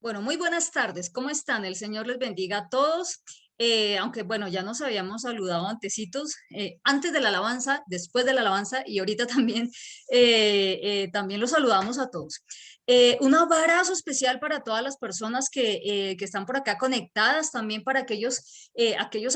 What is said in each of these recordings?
Bueno, muy buenas tardes. ¿Cómo están? El Señor les bendiga a todos. Aunque bueno, ya nos habíamos saludado antecitos, antes de la alabanza, después de la alabanza y ahorita también, también los saludamos a todos. Un abrazo especial para todas las personas que están por acá conectadas, también para aquellos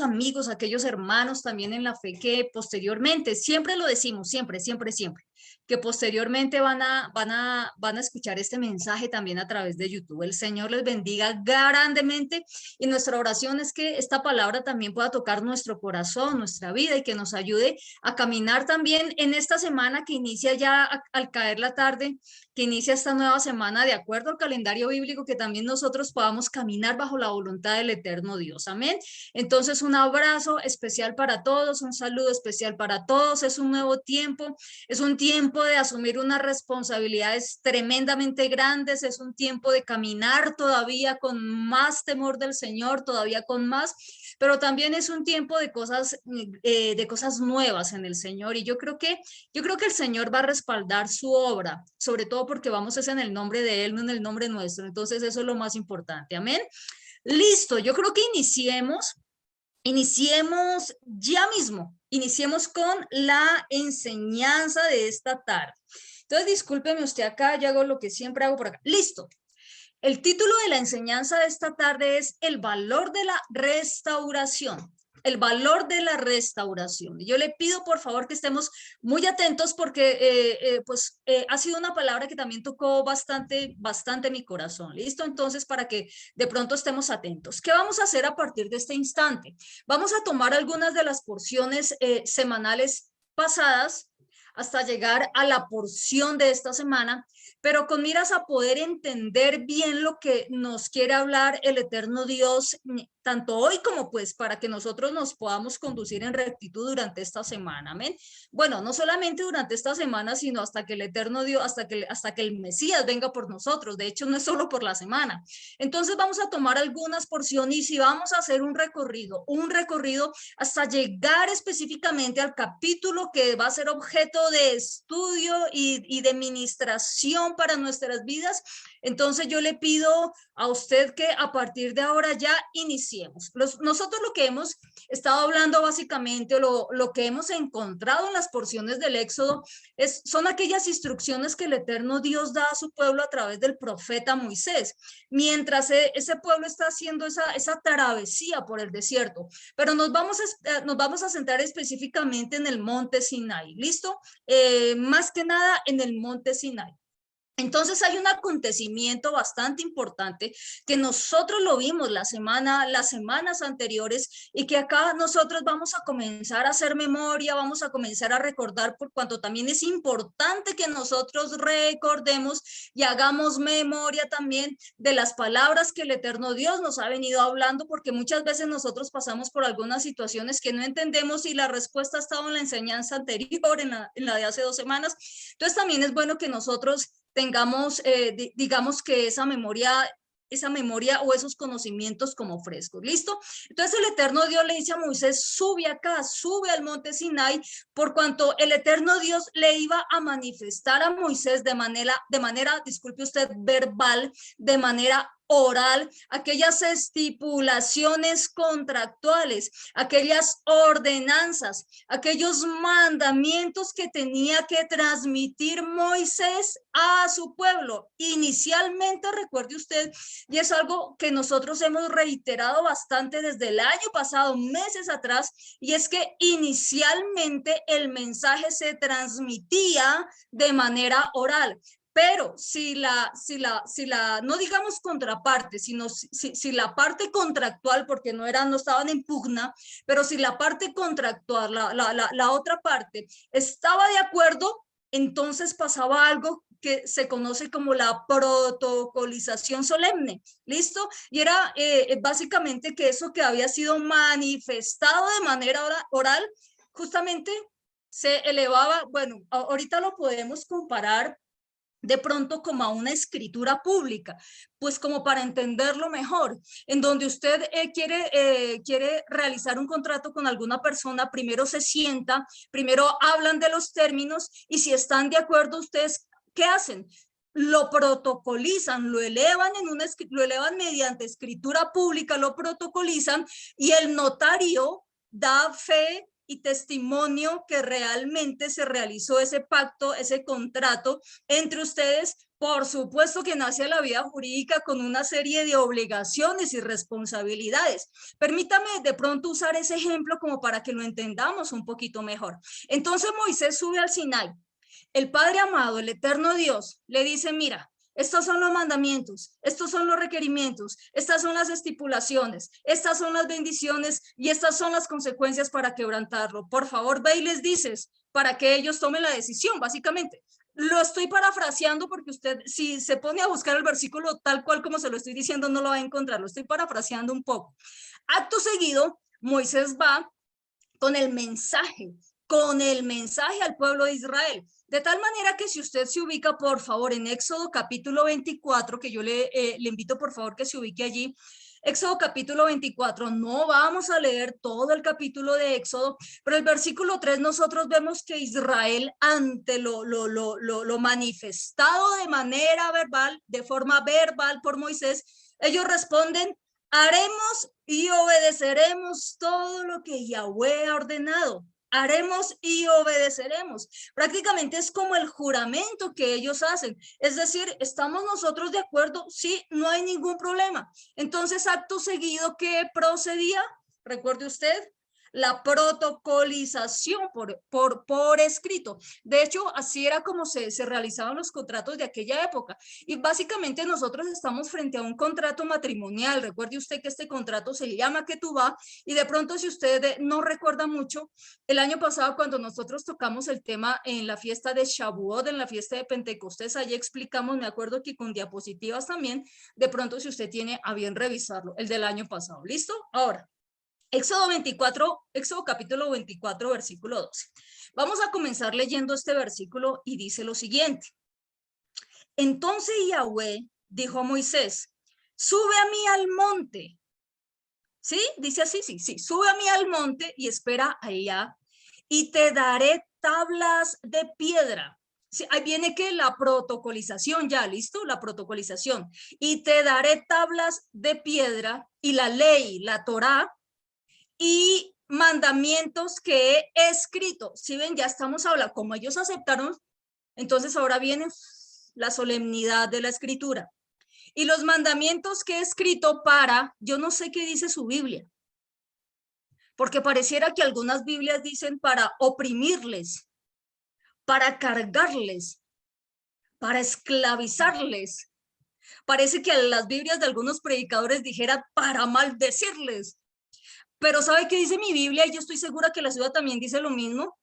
amigos, aquellos hermanos también en la fe que posteriormente, siempre lo decimos, siempre, siempre, siempre que posteriormente van a escuchar este mensaje también a través de YouTube. El Señor les bendiga grandemente y nuestra oración es que esta palabra también pueda tocar nuestro corazón, nuestra vida y que nos ayude a caminar también en esta semana que inicia ya al caer la tarde, que inicia esta nueva semana de acuerdo al calendario bíblico, que también nosotros podamos caminar bajo la voluntad del eterno Dios. Amén. Entonces, un abrazo especial para todos, un saludo especial para todos. Es un nuevo tiempo, es un tiempo de asumir unas responsabilidades tremendamente grandes, es un tiempo de caminar todavía con más temor del Señor, todavía con más, pero también es un tiempo de cosas nuevas en el Señor. Y yo creo que el Señor va a respaldar su obra, sobre todo porque vamos es en el nombre de Él, no en el nombre nuestro. Entonces eso es lo más importante. Amén. Listo, yo creo que iniciemos ya mismo, iniciemos con la enseñanza de esta tarde. Entonces, discúlpeme usted acá, yo hago lo que siempre hago por acá. Listo. El título de la enseñanza de esta tarde es El valor de la restauración. El valor de la restauración. Y yo le pido por favor que estemos muy atentos porque ha sido una palabra que también tocó bastante, bastante mi corazón. ¿Listo? Entonces, para que de pronto estemos atentos. ¿Qué vamos a hacer a partir de este instante? Vamos a tomar algunas de las porciones semanales pasadas hasta llegar a la porción de esta semana, pero con miras a poder entender bien lo que nos quiere hablar el eterno Dios, tanto hoy como pues para que nosotros nos podamos conducir en rectitud durante esta semana. Amén. Bueno, no solamente durante esta semana, sino hasta que el eterno Dios, hasta que el Mesías venga por nosotros. De hecho, no es solo por la semana. Entonces vamos a tomar algunas porciones y vamos a hacer un recorrido hasta llegar específicamente al capítulo que va a ser objeto de estudio y de ministración para nuestras vidas. Entonces yo le pido a usted que a partir de ahora ya iniciemos. Nosotros lo que hemos estado hablando básicamente, lo que hemos encontrado en las porciones del Éxodo, son aquellas instrucciones que el eterno Dios da a su pueblo a través del profeta Moisés, mientras ese pueblo está haciendo esa travesía por el desierto. Pero nos vamos a centrar específicamente en el monte Sinai. ¿Listo? Más que nada en el monte Sinai. Entonces hay un acontecimiento bastante importante que nosotros lo vimos las semanas anteriores y que acá nosotros vamos a comenzar a hacer memoria, vamos a comenzar a recordar por cuanto también es importante que nosotros recordemos y hagamos memoria también de las palabras que el eterno Dios nos ha venido hablando, porque muchas veces nosotros pasamos por algunas situaciones que no entendemos y la respuesta ha estado en la enseñanza anterior, en la de hace 2 semanas. Entonces también es bueno que nosotros tengamos, digamos que esa memoria o esos conocimientos como frescos. ¿Listo? Entonces el eterno Dios le dice a Moisés, sube acá, sube al monte Sinai, por cuanto el eterno Dios le iba a manifestar a Moisés de manera, disculpe usted, verbal, de manera oral, aquellas estipulaciones contractuales, aquellas ordenanzas, aquellos mandamientos que tenía que transmitir Moisés a su pueblo. Inicialmente, recuerde usted, y es algo que nosotros hemos reiterado bastante desde el año pasado, meses atrás, y es que inicialmente el mensaje se transmitía de manera oral. Pero no digamos contraparte, sino si la parte contractual, porque no estaban en pugna, pero si la parte contractual, la otra parte, estaba de acuerdo, entonces pasaba algo que se conoce como la protocolización solemne, ¿listo? Y era básicamente que eso que había sido manifestado de manera oral, justamente se elevaba, bueno, ahorita lo podemos comparar de pronto como a una escritura pública, pues como para entenderlo mejor, en donde usted quiere realizar un contrato con alguna persona, primero se sienta, primero hablan de los términos y si están de acuerdo ustedes, ¿qué hacen? lo protocolizan, lo elevan, lo elevan mediante escritura pública, lo protocolizan y el notario da fe y testimonio que realmente se realizó ese pacto, ese contrato entre ustedes. Por supuesto que nace la vida jurídica con una serie de obligaciones y responsabilidades. Permítame de pronto usar ese ejemplo como para que lo entendamos un poquito mejor. Entonces Moisés sube al Sinai. El Padre amado, el eterno Dios, le dice, mira, estos son los mandamientos, estos son los requerimientos, estas son las estipulaciones, estas son las bendiciones y estas son las consecuencias para quebrantarlo. Por favor, ve y les dices para que ellos tomen la decisión, básicamente. Lo estoy parafraseando porque usted, si se pone a buscar el versículo tal cual como se lo estoy diciendo, no lo va a encontrar. Lo estoy parafraseando un poco. Acto seguido, Moisés va con el mensaje al pueblo de Israel. De tal manera que si usted se ubica, por favor, en Éxodo capítulo 24, que yo le invito, por favor, que se ubique allí. Éxodo capítulo 24, no vamos a leer todo el capítulo de Éxodo, pero el versículo 3 nosotros vemos que Israel ante lo manifestado de manera verbal, de forma verbal por Moisés, ellos responden, haremos y obedeceremos todo lo que Yahweh ha ordenado. Haremos y obedeceremos. Prácticamente es como el juramento que ellos hacen. Es decir, ¿estamos nosotros de acuerdo? Sí, no hay ningún problema. Entonces, acto seguido, ¿qué procedía? Recuerde usted, la protocolización por escrito. De hecho, así era como se realizaban los contratos de aquella época. Y básicamente nosotros estamos frente a un contrato matrimonial. Recuerde usted que este contrato se llama Ketubá. Y de pronto, si usted no recuerda mucho, el año pasado cuando nosotros tocamos el tema en la fiesta de Shavuot, en la fiesta de Pentecostés, allí explicamos, me acuerdo que con diapositivas también, de pronto si usted tiene a bien revisarlo, el del año pasado. ¿Listo? Ahora, Éxodo capítulo 24, versículo 12. Vamos a comenzar leyendo este versículo y dice lo siguiente. Entonces Yahweh dijo a Moisés, sube a mí al monte. ¿Sí? Dice así, sí, sube a mí al monte y espera allá y te daré tablas de piedra. Sí, ahí viene que la protocolización ya, ¿listo? La protocolización. Y te daré tablas de piedra y la ley, la Torá, y mandamientos que he escrito. Si ven, ya estamos hablando, como ellos aceptaron, entonces ahora viene la solemnidad de la escritura. Y los mandamientos que he escrito para, yo no sé qué dice su Biblia, porque pareciera que algunas Biblias dicen para oprimirles, para cargarles, para esclavizarles. Parece que las Biblias de algunos predicadores dijeran para maldecirles. Pero ¿sabe qué dice mi Biblia? Y yo estoy segura que la suya también dice lo mismo.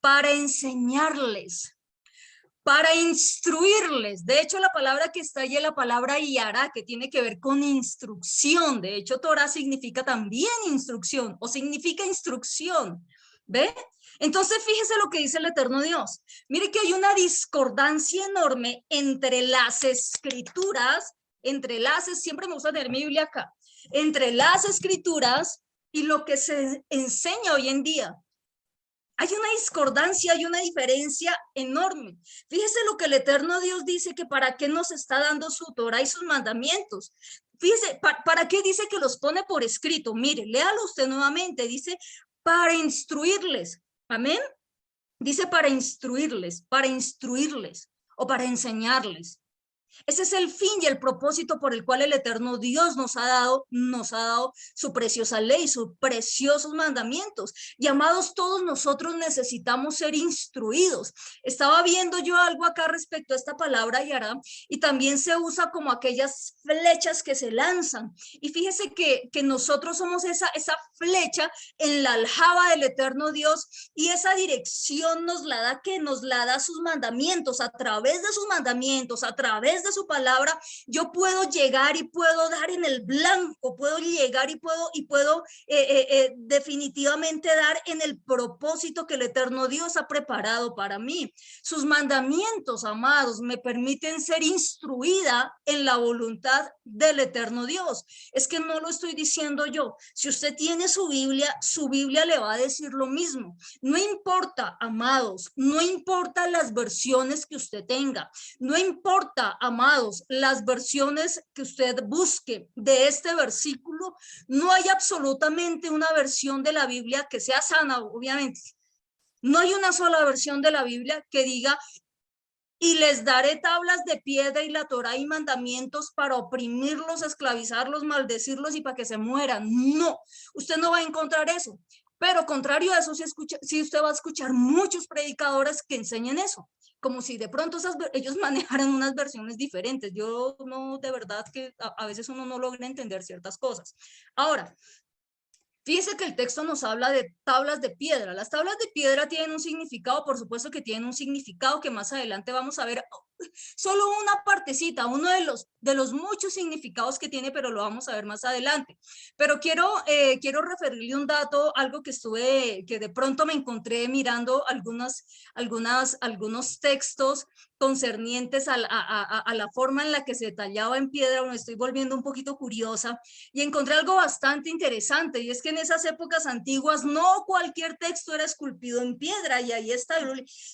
Para enseñarles, para instruirles. De hecho, la palabra que está ahí es la palabra yara, que tiene que ver con instrucción. De hecho, Torah significa también instrucción o significa instrucción. ¿Ve? Entonces, fíjese lo que dice el eterno Dios. Mire que hay una discordancia enorme entre las escrituras, siempre me gusta tener mi Biblia acá, entre las escrituras y lo que se enseña hoy en día. Hay una discordancia, hay una diferencia enorme. Fíjese lo que el eterno Dios dice, que para qué nos está dando su Torah y sus mandamientos. Fíjese, ¿para qué dice que los pone por escrito? Mire, léalo usted nuevamente. Dice, para instruirles. Amén. Dice para instruirles o para enseñarles. Ese es el fin y el propósito por el cual el eterno Dios nos ha dado su preciosa ley, sus preciosos mandamientos. Y amados, todos nosotros necesitamos ser instruidos. Estaba viendo yo algo acá respecto a esta palabra yara, y también se usa como aquellas flechas que se lanzan. Y fíjese que nosotros somos esa flecha en la aljaba del eterno Dios, y esa dirección nos la da sus mandamientos, a través de sus mandamientos, a través través de su palabra yo puedo llegar y puedo dar en el blanco, puedo llegar y puedo definitivamente dar en el propósito que el eterno Dios ha preparado para mí. Sus mandamientos, amados, me permiten ser instruida en la voluntad del eterno Dios. Es que no lo estoy diciendo yo. Si usted tiene su Biblia le va a decir lo mismo. No importa, amados, no importa las versiones que usted tenga, no importa, amados, las versiones que usted busque de este versículo, no hay absolutamente una versión de la Biblia que sea sana, obviamente. No hay una sola versión de la Biblia que diga: y les daré tablas de piedra y la Torá y mandamientos para oprimirlos, esclavizarlos, maldecirlos y para que se mueran. No, usted no va a encontrar eso. Pero contrario a eso, sí usted va a escuchar muchos predicadores que enseñen eso, como si de pronto ellos manejaran unas versiones diferentes. Yo no, de verdad que a veces uno no logra entender ciertas cosas. Ahora, fíjese que el texto nos habla de tablas de piedra. Las tablas de piedra tienen un significado, por supuesto que tienen un significado que más adelante vamos a ver. Solo una partecita, uno de los muchos significados que tiene, pero lo vamos a ver más adelante. Pero quiero referirle un dato, algo que de pronto me encontré mirando algunos textos concernientes a la forma en la que se tallaba en piedra. Me estoy volviendo un poquito curiosa y encontré algo bastante interesante, y es que en esas épocas antiguas no cualquier texto era esculpido en piedra, y ahí está,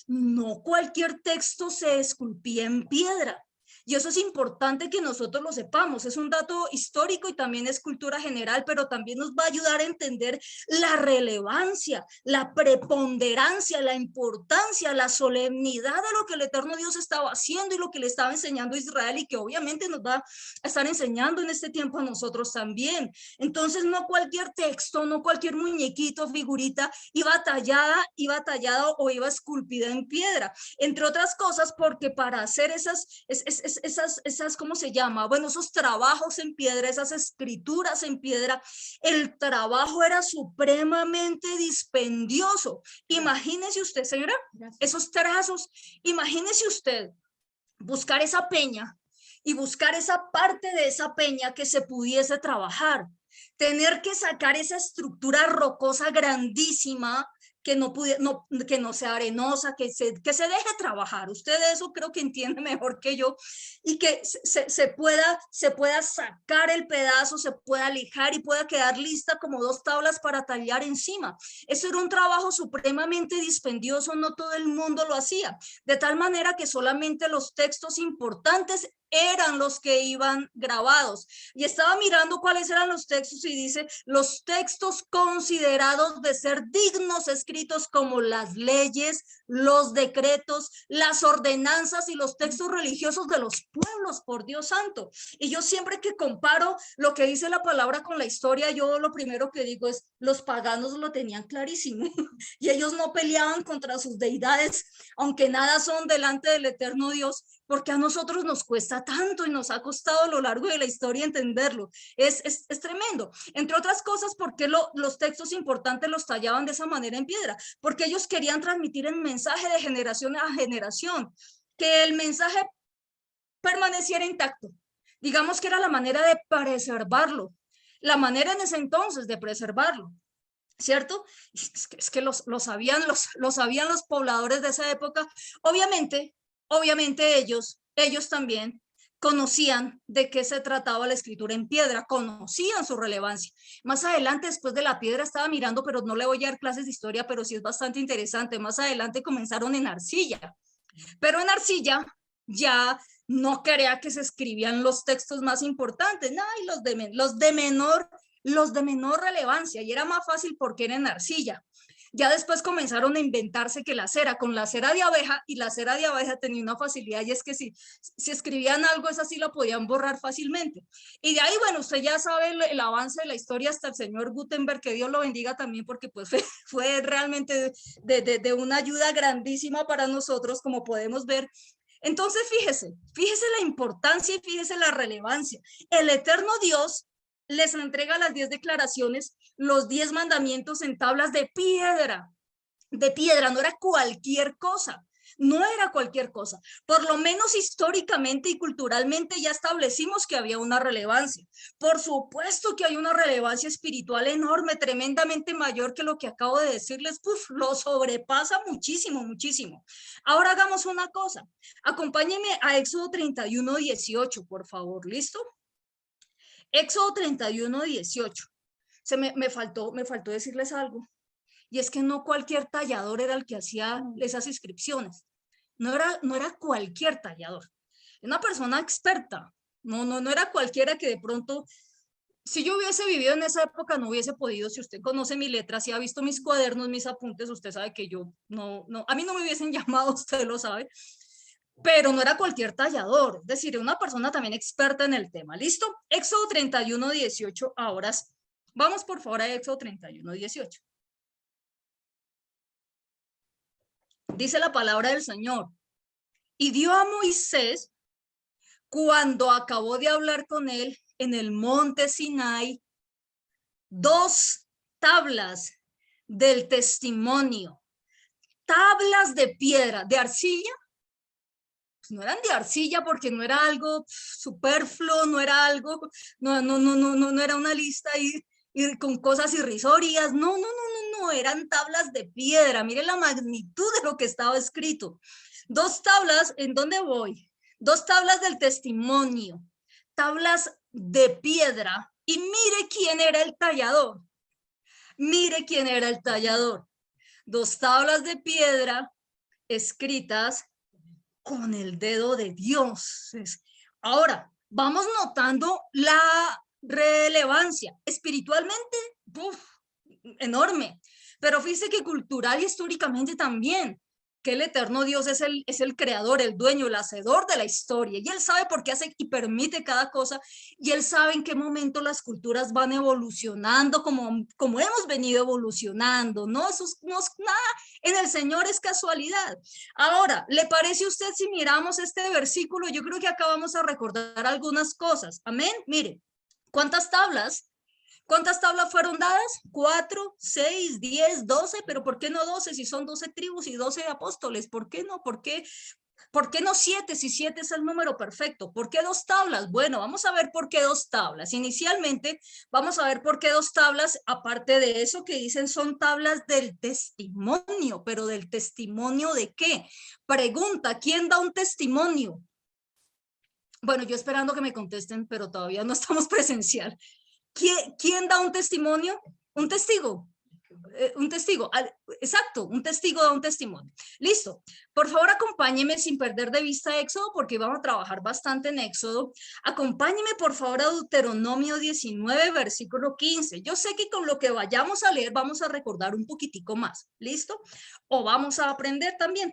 no cualquier texto se esculpía en piedra. Y eso es importante que nosotros lo sepamos. Es un dato histórico y también es cultura general, pero también nos va a ayudar a entender la relevancia, la preponderancia, la importancia, la solemnidad de lo que el eterno Dios estaba haciendo y lo que le estaba enseñando a Israel, y que obviamente nos va a estar enseñando en este tiempo a nosotros también. Entonces, no cualquier texto, no cualquier muñequito, figurita iba tallada o iba esculpida en piedra, entre otras cosas porque para hacer esas, ¿cómo se llama? Bueno, esos trabajos en piedra, esas escrituras en piedra, el trabajo era supremamente dispendioso. Imagínese usted, señora, esos trazos, imagínese usted buscar esa peña y buscar esa parte de esa peña que se pudiese trabajar, tener que sacar esa estructura rocosa grandísima que que no sea arenosa, que se deje trabajar. Usted de eso creo que entiende mejor que yo, y que se pueda sacar el pedazo, se pueda lijar y pueda quedar lista como dos tablas para tallar encima. Eso era un trabajo supremamente dispendioso, no todo el mundo lo hacía, de tal manera que solamente los textos importantes eran los que iban grabados. Y estaba mirando cuáles eran los textos y dice: los textos considerados de ser dignos escritos, como las leyes, los decretos, las ordenanzas y los textos religiosos de los pueblos, por Dios santo. Y yo siempre que comparo lo que dice la palabra con la historia, yo lo primero que digo es: los paganos lo tenían clarísimo y ellos no peleaban contra sus deidades, aunque nada son delante del eterno Dios, porque a nosotros nos cuesta tanto y nos ha costado a lo largo de la historia entenderlo. Es tremendo. Entre otras cosas, porque los textos importantes los tallaban de esa manera en piedra, porque ellos querían transmitir el mensaje de generación a generación, que el mensaje permaneciera intacto. Digamos que era la manera de preservarlo, la manera en ese entonces de preservarlo, ¿cierto? Es que lo sabían los pobladores de esa época. Obviamente ellos también conocían de qué se trataba la escritura en piedra, conocían su relevancia. Más adelante, después de la piedra, estaba mirando, pero no le voy a dar clases de historia, pero sí es bastante interesante. Más adelante comenzaron en arcilla, pero en arcilla ya no crea que se escribían los textos más importantes, no, y los de menor relevancia, y era más fácil porque era en arcilla. Ya después comenzaron a inventarse que la cera, con la cera de abeja, y la cera de abeja tenía una facilidad, y es que si escribían algo, esa sí la podían borrar fácilmente. Y de ahí, bueno, usted ya sabe el avance de la historia hasta el señor Gutenberg, que Dios lo bendiga también, porque pues fue realmente de una ayuda grandísima para nosotros, como podemos ver. Entonces, fíjese la importancia y fíjese la relevancia. El eterno Dios les entrega las 10 declaraciones, los 10 mandamientos en tablas de piedra, no era cualquier cosa. No era cualquier cosa. Por lo menos históricamente y culturalmente ya establecimos que había una relevancia. Por supuesto que hay una relevancia espiritual enorme, tremendamente mayor que lo que acabo de decirles. Puf, lo sobrepasa muchísimo, muchísimo. Ahora hagamos una cosa. Acompáñenme a Éxodo 31:18, por favor. ¿Listo? Éxodo 31:18. Me faltó decirles algo. Y es que no cualquier tallador era el que hacía esas inscripciones. No era cualquier tallador. Una persona experta. No era cualquiera que de pronto, si yo hubiese vivido en esa época, no hubiese podido. Si usted conoce mi letra, si ha visto mis cuadernos, mis apuntes, usted sabe que yo a mí no me hubiesen llamado, usted lo sabe. Pero no era cualquier tallador, es decir, una persona también experta en el tema. ¿Listo? Éxodo 31:18. Ahora sí. Vamos por favor a Éxodo 31:18. Dice la palabra del Señor. Y dio a Moisés, cuando acabó de hablar con él en el monte Sinai, 2 tablas del testimonio, tablas de piedra, de arcilla. Pues no eran de arcilla porque no era algo superfluo, no era algo, no era una lista y con cosas irrisorias. No, eran tablas de piedra. Miren la magnitud de lo que estaba escrito. 2 tablas, ¿en dónde voy? 2 tablas del testimonio, tablas de piedra. Y mire quién era el tallador. Mire quién era el tallador. 2 tablas de piedra escritas con el dedo de Dios. Ahora, vamos notando la relevancia. Espiritualmente, enorme. Pero fíjese que cultural y históricamente también, que el eterno Dios es el creador, el dueño, el hacedor de la historia, y él sabe por qué hace y permite cada cosa, y él sabe en qué momento las culturas van evolucionando como hemos venido evolucionando. No, eso no es nada en el Señor, es casualidad. Ahora, ¿le parece a usted si miramos este versículo? Yo creo que acá vamos a recordar algunas cosas. Amén. Mire, ¿cuántas tablas? ¿Cuántas tablas fueron dadas? 4, 6, 10, 12, pero ¿por qué no 12 si son 12 tribus y 12 apóstoles? ¿Por qué no? ¿Por qué no 7 si 7 es el número perfecto? ¿Por qué 2 tablas? Bueno, vamos a ver por qué 2 tablas. Inicialmente, vamos a ver por qué 2 tablas, aparte de eso que dicen son tablas del testimonio, pero ¿del testimonio de qué? Pregunta, ¿quién da un testimonio? Bueno, yo esperando que me contesten, pero todavía no estamos presencial. ¿Quién da un testimonio? Un testigo. Un testigo, exacto, un testigo da un testimonio. Listo, por favor acompáñeme sin perder de vista Éxodo, porque vamos a trabajar bastante en Éxodo. Acompáñeme por favor a Deuteronomio 19, versículo 15. Yo sé que con lo que vayamos a leer vamos a recordar un poquitico más, ¿listo? O vamos a aprender también.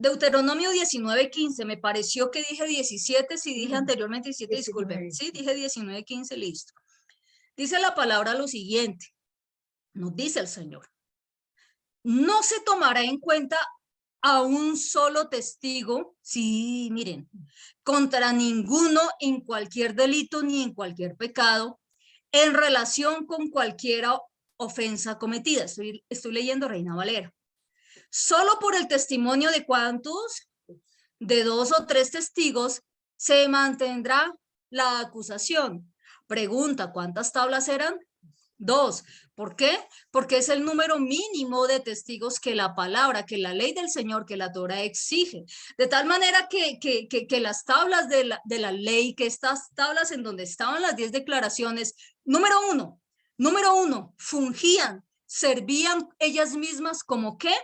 Deuteronomio 19:15, me pareció que dije 17, si dije anteriormente 17, disculpen. Sí, dije 19:15, listo. Dice la palabra lo siguiente, nos dice el Señor. No se tomará en cuenta a un solo testigo, sí, miren, contra ninguno en cualquier delito ni en cualquier pecado, en relación con cualquier ofensa cometida. Estoy leyendo Reina Valera. Solo por el testimonio de ¿cuántos? De 2 o 3 testigos se mantendrá la acusación. Pregunta, ¿cuántas tablas eran? 2. ¿Por qué? Porque es el número mínimo de testigos que la palabra, que la ley del Señor, que la Torah exige. De tal manera que las tablas de la ley, que estas tablas en donde estaban las 10 declaraciones, número uno, fungían, servían ellas mismas como ¿qué?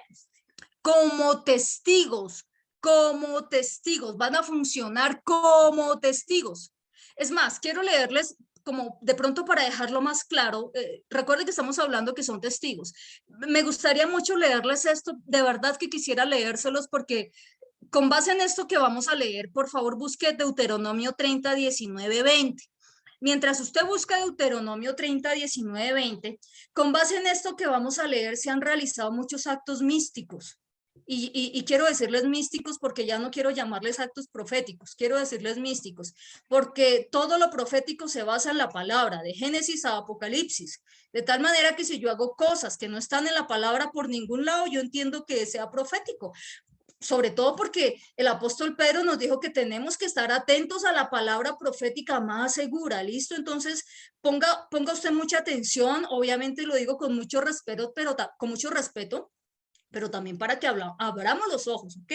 Como testigos, van a funcionar como testigos. Es más, quiero leerles como de pronto para dejarlo más claro, recuerden que estamos hablando que son testigos. Me gustaría mucho leerles esto, de verdad que quisiera leérselos porque con base en esto que vamos a leer, por favor busque Deuteronomio 30, 19, 20. Mientras usted busca Deuteronomio 30, 19, 20, con base en esto que vamos a leer se han realizado muchos actos místicos. y quiero decirles místicos porque ya no quiero llamarles actos proféticos, quiero decirles místicos, porque todo lo profético se basa en la palabra, de Génesis a Apocalipsis, de tal manera que si yo hago cosas que no están en la palabra por ningún lado, yo entiendo que sea profético, sobre todo porque el apóstol Pedro nos dijo que tenemos que estar atentos a la palabra profética más segura, ¿listo? Entonces, ponga usted mucha atención, obviamente lo digo con mucho respeto, con mucho respeto, pero también para que abramos los ojos, ¿ok?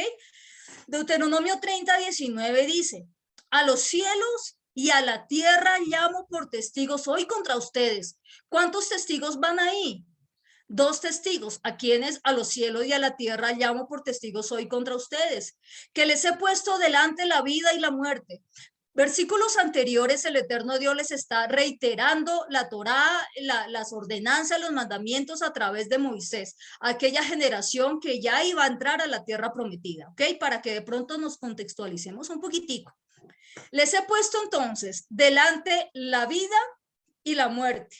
Deuteronomio 30:19 dice, a los cielos y a la tierra llamo por testigos hoy contra ustedes. ¿Cuántos testigos van ahí? 2 testigos, a quienes a los cielos y a la tierra llamo por testigos hoy contra ustedes, que les he puesto delante la vida y la muerte. Versículos anteriores, el eterno Dios les está reiterando la Torá, las ordenanzas, los mandamientos a través de Moisés, aquella generación que ya iba a entrar a la tierra prometida, ¿ok? Para que de pronto nos contextualicemos un poquitico. Les he puesto entonces delante la vida y la muerte.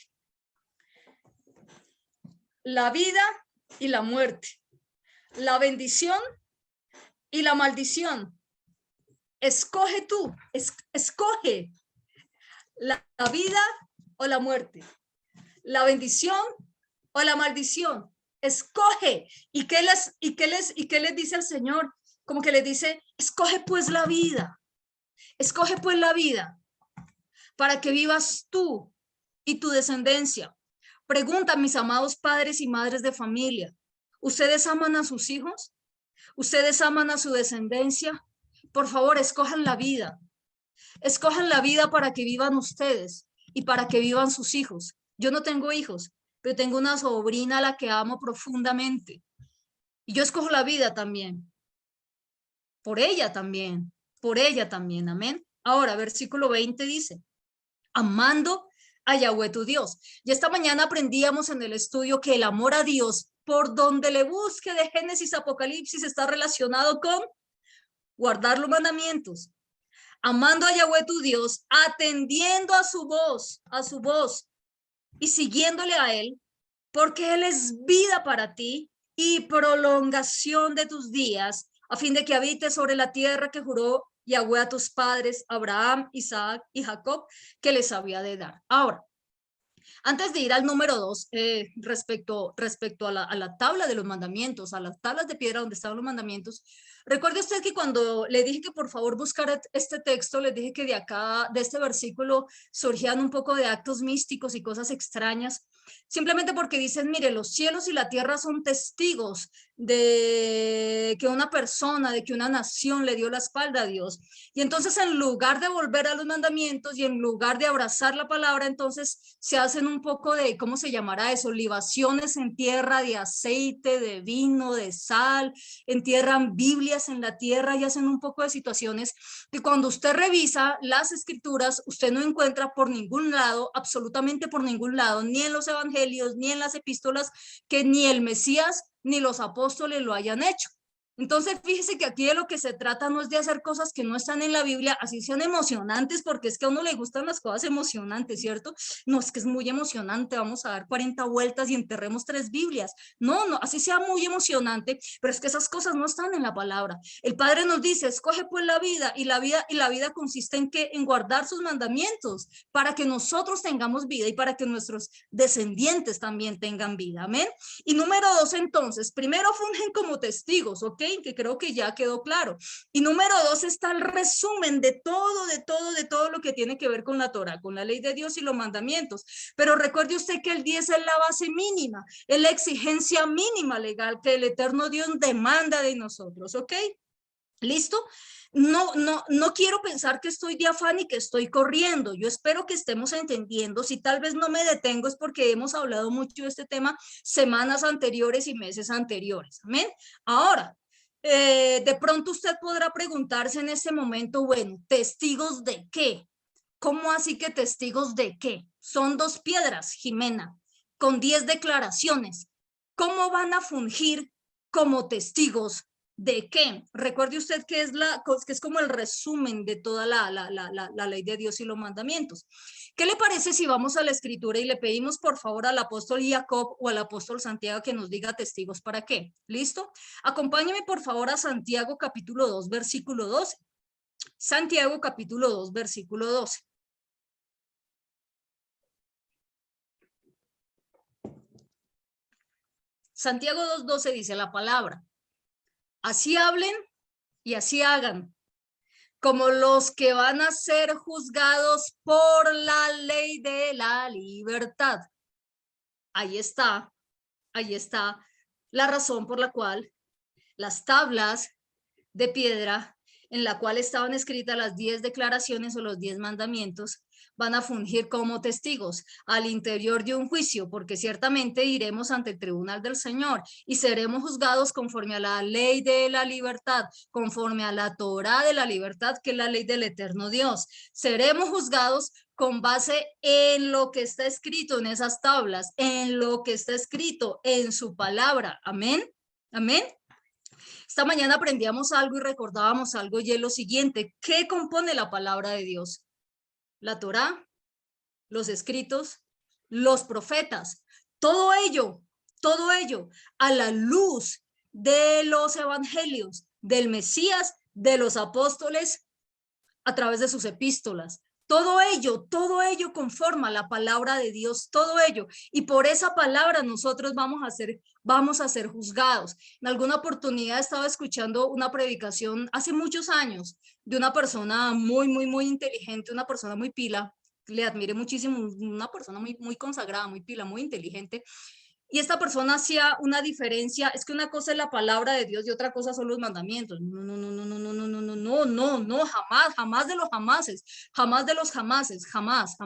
La vida y la muerte. La bendición y la maldición. Escoge tú, escoge la vida o la muerte, la bendición o la maldición. Escoge. ¿Y qué les dice el Señor? Como que les dice, escoge pues la vida. Escoge pues la vida para que vivas tú y tu descendencia. Pregunta, mis amados padres y madres de familia, ¿ustedes aman a sus hijos? ¿Ustedes aman a su descendencia? Por favor, escojan la vida. Escojan la vida para que vivan ustedes y para que vivan sus hijos. Yo no tengo hijos, pero tengo una sobrina a la que amo profundamente. Y yo escojo la vida también. Por ella también. Por ella también. Amén. Ahora, versículo 20 dice, amando a Yahweh tu Dios. Y esta mañana aprendíamos en el estudio que el amor a Dios, por donde le busque de Génesis a Apocalipsis, está relacionado con guardar los mandamientos, amando a Yahweh tu Dios, atendiendo a su voz y siguiéndole a él, porque él es vida para ti y prolongación de tus días, a fin de que habites sobre la tierra que juró Yahweh a tus padres, Abraham, Isaac y Jacob, que les había de dar. Ahora, antes de ir al número 2, respecto a la tabla de los mandamientos, a las tablas de piedra donde estaban los mandamientos, recuerde usted que cuando le dije que por favor buscara este texto, les dije que de acá, de este versículo, surgían un poco de actos místicos y cosas extrañas, simplemente porque dicen, mire, los cielos y la tierra son testigos de que una persona, de que una nación le dio la espalda a Dios. Y entonces en lugar de volver a los mandamientos y en lugar de abrazar la palabra, entonces se hacen un poco de, ¿cómo se llamará eso? Libaciones en tierra de aceite, de vino, de sal, entierran Biblias en la tierra y hacen un poco de situaciones que cuando usted revisa las escrituras, usted no encuentra por ningún lado, absolutamente por ningún lado, ni en los evangelios, ni en las epístolas, que ni el Mesías ni los apóstoles lo hayan hecho. Entonces, fíjese que aquí de lo que se trata no es de hacer cosas que no están en la Biblia, así sean emocionantes, porque es que a uno le gustan las cosas emocionantes, ¿cierto? No, es que es muy emocionante, vamos a dar 40 vueltas y enterremos 3 Biblias. No, no, así sea muy emocionante, pero es que esas cosas no están en la palabra. El Padre nos dice, escoge pues la vida, y la vida consiste en que en guardar sus mandamientos, para que nosotros tengamos vida y para que nuestros descendientes también tengan vida. Amén. Y número 2, entonces, primero fungen como testigos, ¿ok? Que creo que ya quedó claro. Y número 2 está el resumen de todo lo que tiene que ver con la Torah, con la ley de Dios y los mandamientos. Pero recuerde usted que el 10 es la base mínima, es la exigencia mínima legal que el eterno Dios demanda de nosotros, ¿ok? ¿Listo? No quiero pensar que estoy de afán y que estoy corriendo. Yo espero que estemos entendiendo. Si tal vez no me detengo es porque hemos hablado mucho de este tema semanas anteriores y meses anteriores. Amén. Ahora, de pronto usted podrá preguntarse en este momento, bueno, ¿testigos de qué? ¿Cómo así que testigos de qué? Son 2 piedras, Jimena, con 10 declaraciones. ¿Cómo van a fungir como testigos ¿De qué? Recuerde usted que es como el resumen de toda la ley de Dios y los mandamientos. ¿Qué le parece si vamos a la escritura y le pedimos por favor al apóstol Jacob o al apóstol Santiago que nos diga testigos para qué? ¿Listo? Acompáñeme por favor a Santiago capítulo 2, versículo 12. Santiago capítulo 2, versículo 12. Santiago 2:12 dice la palabra: así hablen y así hagan, como los que van a ser juzgados por la ley de la libertad. Ahí está la razón por la cual las tablas de piedra en la cual estaban escritas las 10 declaraciones o los 10 mandamientos van a fungir como testigos al interior de un juicio, porque ciertamente iremos ante el tribunal del Señor y seremos juzgados conforme a la ley de la libertad, conforme a la Torá de la libertad, que es la ley del eterno Dios. Seremos juzgados con base en lo que está escrito en esas tablas, en lo que está escrito en su palabra. Amén. Amén. Esta mañana aprendíamos algo y recordábamos algo, y es lo siguiente: ¿qué compone la palabra de Dios? La Torá, los escritos, los profetas, todo ello a la luz de los evangelios, del Mesías, de los apóstoles, a través de sus epístolas. Todo ello conforma la palabra de Dios, todo ello. Y por esa palabra nosotros vamos a ser juzgados. En alguna oportunidad estaba escuchando una predicación hace muchos años de una persona muy inteligente, una persona muy pila, le admiré muchísimo, una persona muy consagrada, muy pila, muy inteligente. Y esta persona hacía una diferencia: es que una cosa es la palabra de Dios y otra cosa son los mandamientos. No, jamás de los jamases, jamás de los jamases, jamás.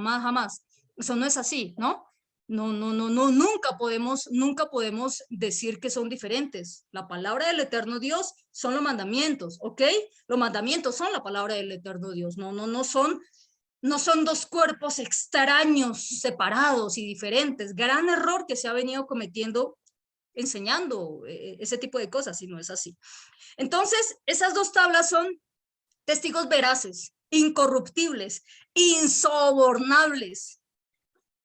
Eso no es así, ¿no? No, nunca podemos decir que son diferentes. La palabra del eterno Dios son los mandamientos, ¿ok? Los mandamientos son la palabra del eterno Dios. No son dos cuerpos extraños, separados y diferentes. Gran error que se ha venido cometiendo enseñando ese tipo de cosas, si no es así. Entonces, esas dos tablas son testigos veraces, incorruptibles, insobornables.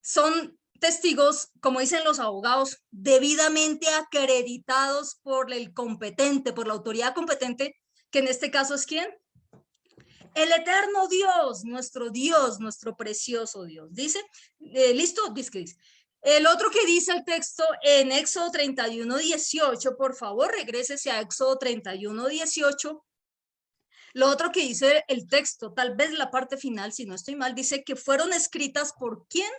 Son testigos, como dicen los abogados, debidamente acreditados por el competente, por la autoridad competente, que en este caso es ¿quién? El eterno Dios, nuestro precioso Dios. Dice, ¿listo? Dice. El otro que dice el texto en Éxodo 31:18, por favor, regrésese a Éxodo 31:18. Lo otro que dice el texto, tal vez la parte final, si no estoy mal, dice que fueron escritas ¿por quién?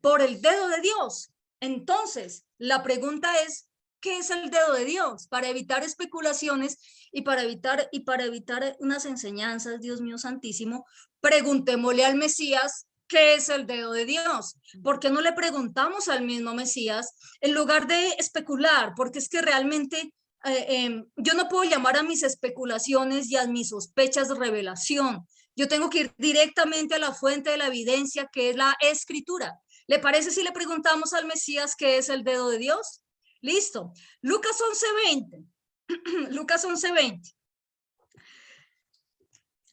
Por el dedo de Dios. Entonces, la pregunta es, ¿qué es el dedo de Dios? Para evitar especulaciones y para evitar unas enseñanzas, Dios mío santísimo, preguntémosle al Mesías, ¿qué es el dedo de Dios? ¿Por qué no le preguntamos al mismo Mesías en lugar de especular? Porque es que realmente yo no puedo llamar a mis especulaciones y a mis sospechas revelación. Yo tengo que ir directamente a la fuente de la evidencia, que es la Escritura. ¿Le parece si le preguntamos al Mesías qué es el dedo de Dios? Listo. Lucas 11:20. Lucas 11:20.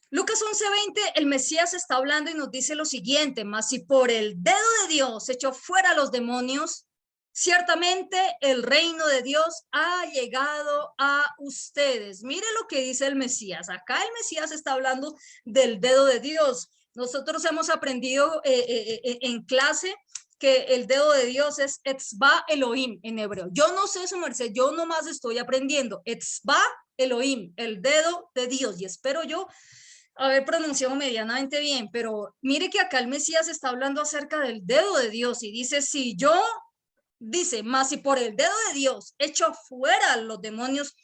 Lucas 11:20, el Mesías está hablando y nos dice lo siguiente: mas si por el dedo de Dios echó fuera a los demonios, ciertamente el reino de Dios ha llegado a ustedes. Mire lo que dice el Mesías. Acá el Mesías está hablando del dedo de Dios. Nosotros hemos aprendido en clase que el dedo de Dios es Etzba Elohim en hebreo. Yo no sé, su merced, yo nomás estoy aprendiendo. Etzba Elohim, el dedo de Dios, y espero yo haber pronunciado medianamente bien, pero mire que acá el Mesías está hablando acerca del dedo de Dios y dice, mas si por el dedo de Dios echo fuera los demonios,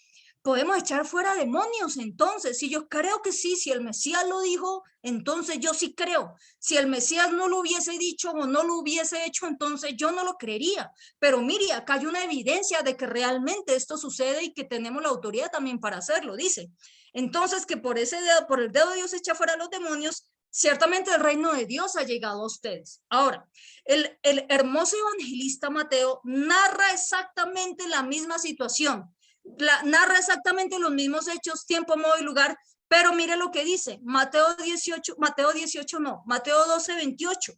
podemos echar fuera demonios. Entonces, si yo creo que sí, si el Mesías lo dijo, entonces yo sí creo. Si el Mesías no lo hubiese dicho o no lo hubiese hecho, entonces yo no lo creería. Pero mire, acá hay una evidencia de que realmente esto sucede y que tenemos la autoridad también para hacerlo, dice. Entonces, que por el dedo de Dios echa fuera los demonios, ciertamente el reino de Dios ha llegado a ustedes. Ahora, el hermoso evangelista Mateo narra exactamente la misma situación. narra exactamente los mismos hechos, tiempo, modo y lugar, pero mire lo que dice, Mateo 12, 28.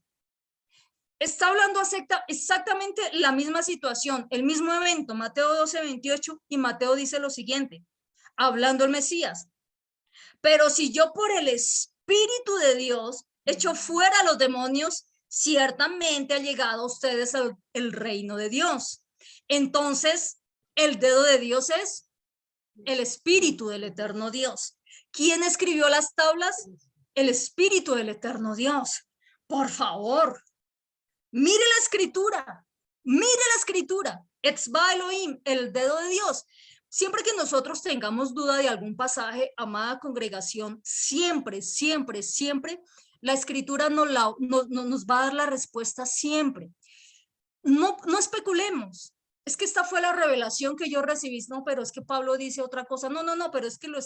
Está hablando exactamente la misma situación, el mismo evento, Mateo 12, 28, y Mateo dice lo siguiente, hablando el Mesías, pero si yo por el Espíritu de Dios echo fuera a los demonios, ciertamente ha llegado a ustedes el reino de Dios. Entonces, el dedo de Dios es el Espíritu del eterno Dios. ¿Quién escribió las tablas? El Espíritu del eterno Dios. Por favor, mire la escritura, Etzba Elohim, el dedo de Dios. Siempre que nosotros tengamos duda de algún pasaje, amada congregación, siempre, la escritura nos va a dar la respuesta siempre. No especulemos. Es que esta fue la revelación que yo recibí, no, pero es que Pablo dice otra cosa, no, pero es que lo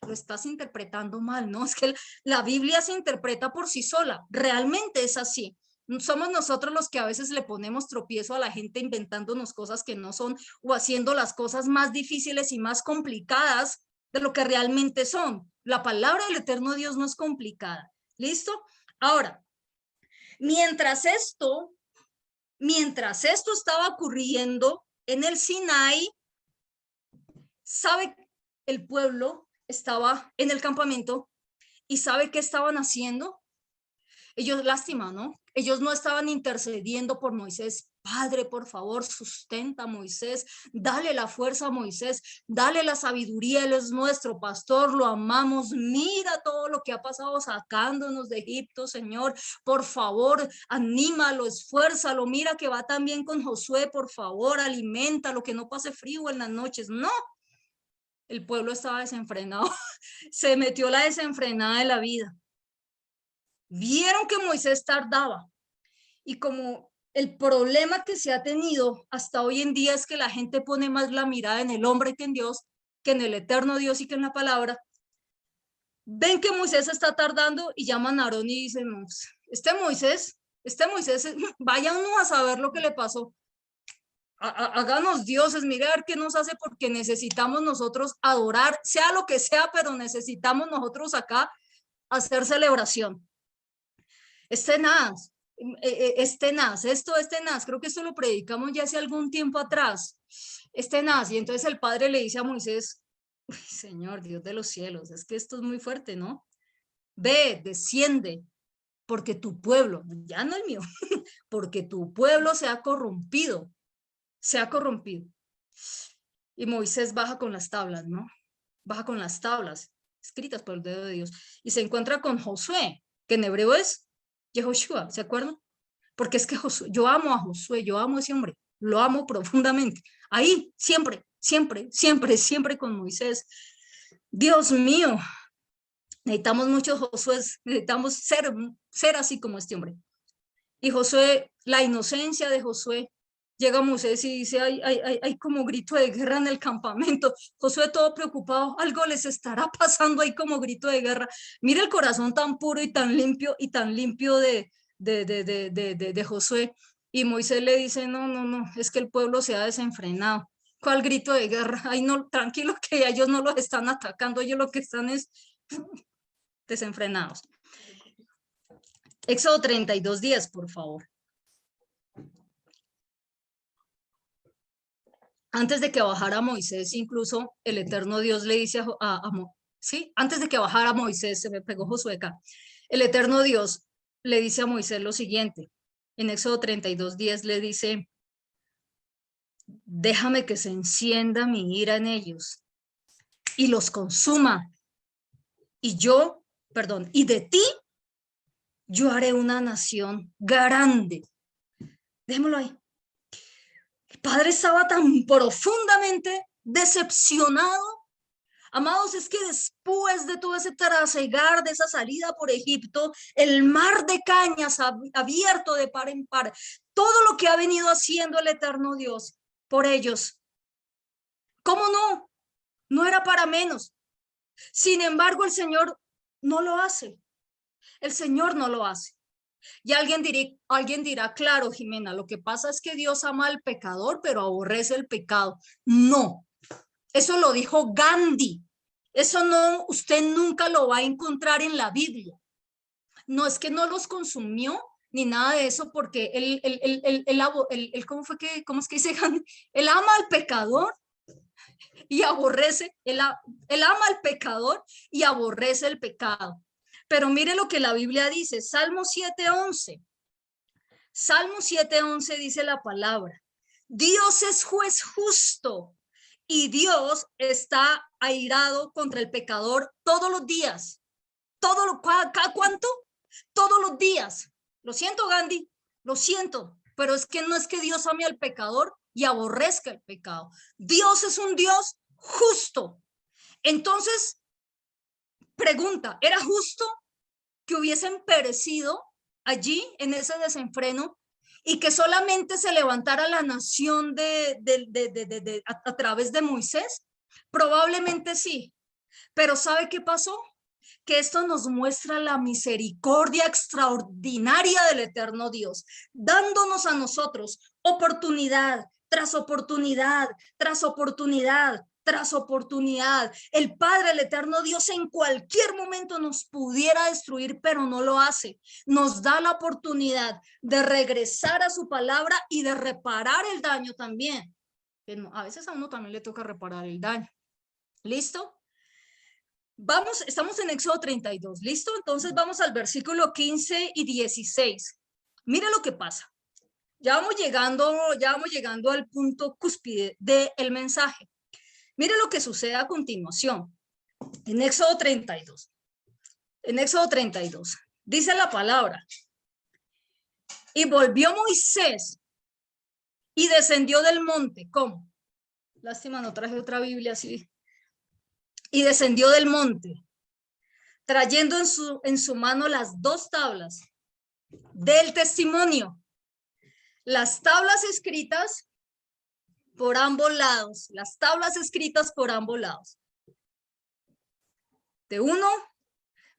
estás interpretando mal, no, es que la Biblia se interpreta por sí sola, realmente es así. Somos nosotros los que a veces le ponemos tropiezo a la gente inventándonos cosas que no son o haciendo las cosas más difíciles y más complicadas de lo que realmente son. La palabra del eterno Dios no es complicada. ¿Listo? Ahora, mientras esto estaba ocurriendo en el Sinaí, ¿sabe? El pueblo estaba en el campamento y ¿sabe qué estaban haciendo? Ellos, lástima, ¿no? Ellos no estaban intercediendo por Moisés. Padre, por favor, sustenta a Moisés, dale la fuerza a Moisés, dale la sabiduría, él es nuestro pastor, lo amamos, mira todo lo que ha pasado sacándonos de Egipto, Señor, por favor, anímalo, esfuérzalo, mira que va también con Josué, por favor, aliméntalo, que no pase frío en las noches. No, el pueblo estaba desenfrenado, se metió la desenfrenada de la vida. Vieron que Moisés tardaba y como el problema que se ha tenido hasta hoy en día es que la gente pone más la mirada en el hombre que en Dios, que en el eterno Dios y que en la palabra, ven que Moisés está tardando y llaman a Aarón y dicen, este Moisés, vaya uno a saber lo que le pasó. Háganos dioses, mirar qué nos hace porque necesitamos nosotros adorar, sea lo que sea, pero necesitamos nosotros acá hacer celebración. Es tenaz, esto es tenaz, creo que esto lo predicamos ya hace algún tiempo atrás, es tenaz, y entonces el padre le dice a Moisés, Señor Dios de los cielos, es que esto es muy fuerte, ¿no? Ve, desciende, porque tu pueblo, ya no el mío, porque tu pueblo se ha corrompido, y Moisés baja con las tablas, ¿no? Baja con las tablas escritas por el dedo de Dios, y se encuentra con Josué, que en hebreo es Yehoshua, ¿se acuerdan? Porque es que Josué, yo amo a Josué, yo amo a ese hombre, lo amo profundamente. Ahí, siempre con Moisés. Dios mío, necesitamos muchos Josué, necesitamos ser así como este hombre. Y Josué, la inocencia de Josué, llega Moisés y dice, hay como grito de guerra en el campamento. Josué todo preocupado, algo les estará pasando ahí como grito de guerra. Mira el corazón tan puro y tan limpio de Josué. Y Moisés le dice, no, es que el pueblo se ha desenfrenado. ¿Cuál grito de guerra? Ay, no, tranquilo que ellos no los están atacando, ellos lo que están es desenfrenados. Éxodo 32:10, por favor. Antes de que bajara Moisés, incluso el eterno Dios le dice sí, antes de que bajara Moisés, se me pegó Josué acá, el eterno Dios le dice a Moisés lo siguiente, en Éxodo 32:10 le dice, déjame que se encienda mi ira en ellos y los consuma, y de ti yo haré una nación grande. Déjémoslo ahí. El padre estaba tan profundamente decepcionado. Amados, es que después de todo ese trasegar, de esa salida por Egipto, el mar de cañas abierto de par en par, todo lo que ha venido haciendo el eterno Dios por ellos, ¿cómo no? No era para menos. Sin embargo, el Señor no lo hace. El Señor no lo hace. Y alguien dirá, claro, Jimena, lo que pasa es que Dios ama al pecador, pero aborrece el pecado. No. Eso lo dijo Gandhi. Eso no, usted nunca lo va a encontrar en la Biblia. No es que no los consumió ni nada de eso, porque ¿cómo fue que, cómo es que dice Gandhi? Él ama al pecador y aborrece, él ama al pecador y aborrece el pecado. Pero mire lo que la Biblia dice, Salmo 7:11. Salmo 7:11 dice la palabra: Dios es juez justo y Dios está airado contra el pecador todos los días. ¿Cada cuánto? Todos los días. Lo siento, Gandhi, lo siento, pero es que no es que Dios ame al pecador y aborrezca el pecado. Dios es un Dios justo. Entonces, pregunta, ¿era justo que hubiesen perecido allí en ese desenfreno y que solamente se levantara la nación a través de Moisés? Probablemente sí, pero ¿sabe qué pasó? Que esto nos muestra la misericordia extraordinaria del eterno Dios, dándonos a nosotros oportunidad tras oportunidad, tras oportunidad, tras oportunidad. El Padre, el eterno Dios, en cualquier momento nos pudiera destruir, pero no lo hace. Nos da la oportunidad de regresar a su palabra y de reparar el daño también. A veces a uno también le toca reparar el daño. ¿Listo? Vamos, estamos en Éxodo 32, ¿listo? Entonces vamos al versículo 15 y 16. Mira lo que pasa. Ya vamos llegando al punto cúspide del mensaje. Mira lo que sucede a continuación. En Éxodo 32. En Éxodo 32. Dice la palabra: y volvió Moisés y descendió del monte. ¿Cómo? Lástima, no traje otra Biblia así. Y descendió del monte, trayendo en su mano las 2 tablas del testimonio, las tablas escritas por ambos lados, las tablas escritas por ambos lados. De uno,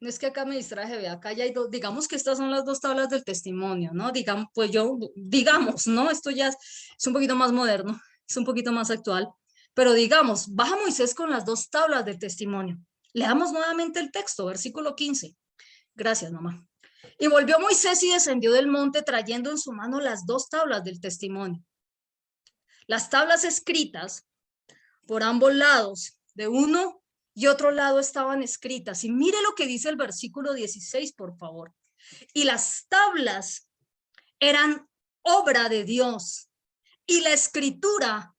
no es que acá me distraje, ve, acá ya hay 2, digamos que estas son las 2 tablas del testimonio, ¿no? Digamos, pues digamos, ¿no? Esto ya es un poquito más moderno, es un poquito más actual, pero digamos, baja Moisés con las 2 tablas del testimonio. Leamos nuevamente el texto, versículo 15. Gracias, mamá. Y volvió Moisés y descendió del monte trayendo en su mano las 2 tablas del testimonio. Las tablas escritas por ambos lados, de uno y otro lado, estaban escritas. Y mire lo que dice el versículo 16, por favor. Y las tablas eran obra de Dios y la escritura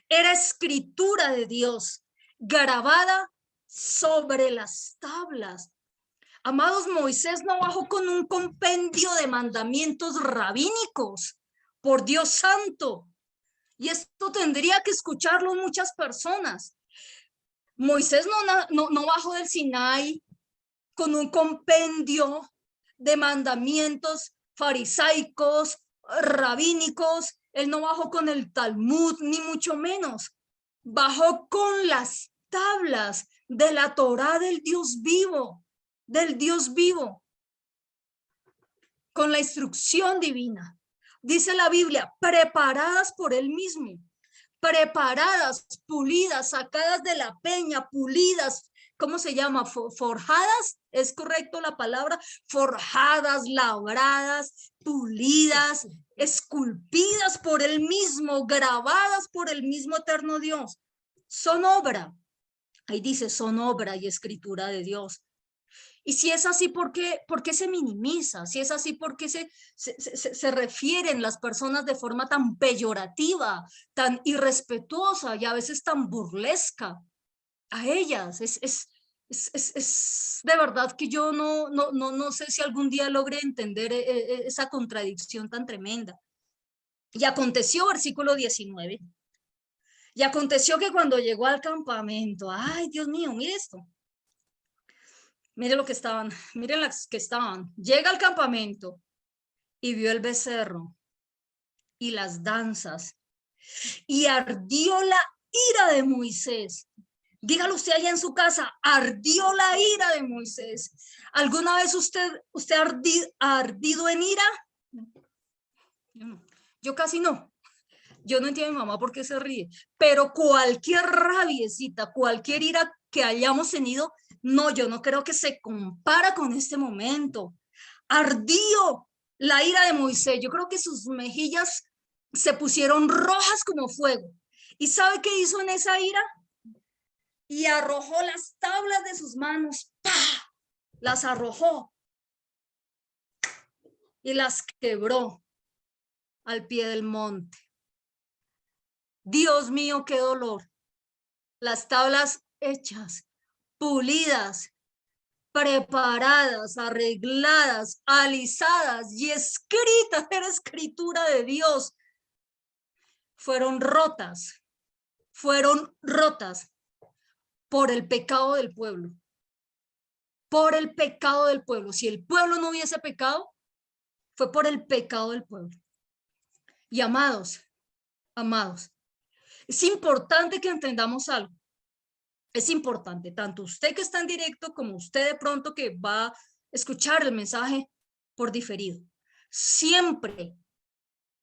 era escritura de Dios, grabada sobre las tablas. Amados, Moisés no bajó con un compendio de mandamientos rabínicos, por Dios santo. Y esto tendría que escucharlo muchas personas. Moisés no bajó del Sinaí con un compendio de mandamientos farisaicos, rabínicos. Él no bajó con el Talmud, ni mucho menos. Bajó con las tablas de la Torá del Dios vivo, con la instrucción divina. Dice la Biblia, preparadas por él mismo, preparadas, pulidas, sacadas de la peña, pulidas, ¿cómo se llama? Forjadas, ¿es correcto la palabra? Forjadas, labradas, pulidas, esculpidas por él mismo, grabadas por el mismo eterno Dios. Son obra, ahí dice, son obra y escritura de Dios. Y si es así, ¿por qué se minimiza? Si es así, ¿por qué se refieren las personas de forma tan peyorativa, tan irrespetuosa y a veces tan burlesca a ellas? Es de verdad que yo no sé si algún día logré entender esa contradicción tan tremenda. Y aconteció, versículo 19, y aconteció que cuando llegó al campamento, ay, Dios mío, mire esto. Miren las que estaban. Llega al campamento y vio el becerro y las danzas y ardió la ira de Moisés. Dígalo usted allá en su casa, ardió la ira de Moisés. ¿Alguna vez usted ha ardido en ira? Yo casi no. Yo no entiendo a mi mamá por qué se ríe, pero cualquier rabiecita, cualquier ira que hayamos tenido, no, yo no creo que se compara con este momento. Ardió la ira de Moisés. Yo creo que sus mejillas se pusieron rojas como fuego. ¿Y sabe qué hizo en esa ira? Y arrojó las tablas de sus manos. ¡Pah! Las arrojó y las quebró al pie del monte. Dios mío, qué dolor. Las tablas hechas, pulidas, preparadas, arregladas, alisadas y escritas, era escritura de Dios, fueron rotas por el pecado del pueblo, por el pecado del pueblo. Si el pueblo no hubiese pecado, fue por el pecado del pueblo. Y amados, es importante que entendamos algo. Es importante, tanto usted que está en directo como usted de pronto que va a escuchar el mensaje por diferido. Siempre,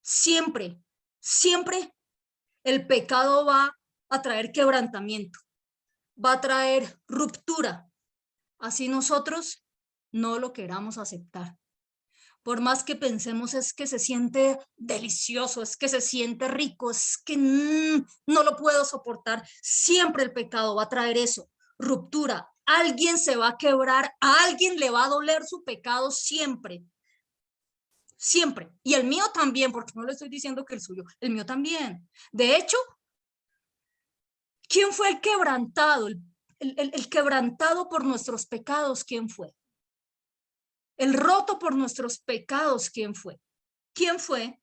siempre, siempre el pecado va a traer quebrantamiento, va a traer ruptura, así nosotros no lo queramos aceptar. Por más que pensemos es que se siente delicioso, es que se siente rico, es que no lo puedo soportar, siempre el pecado va a traer eso, ruptura. Alguien se va a quebrar, a alguien le va a doler su pecado siempre, siempre. Y el mío también, porque no le estoy diciendo que el suyo, el mío también. De hecho, ¿quién fue el quebrantado? El quebrantado por nuestros pecados, ¿quién fue? El roto por nuestros pecados, ¿quién fue? ¿Quién fue?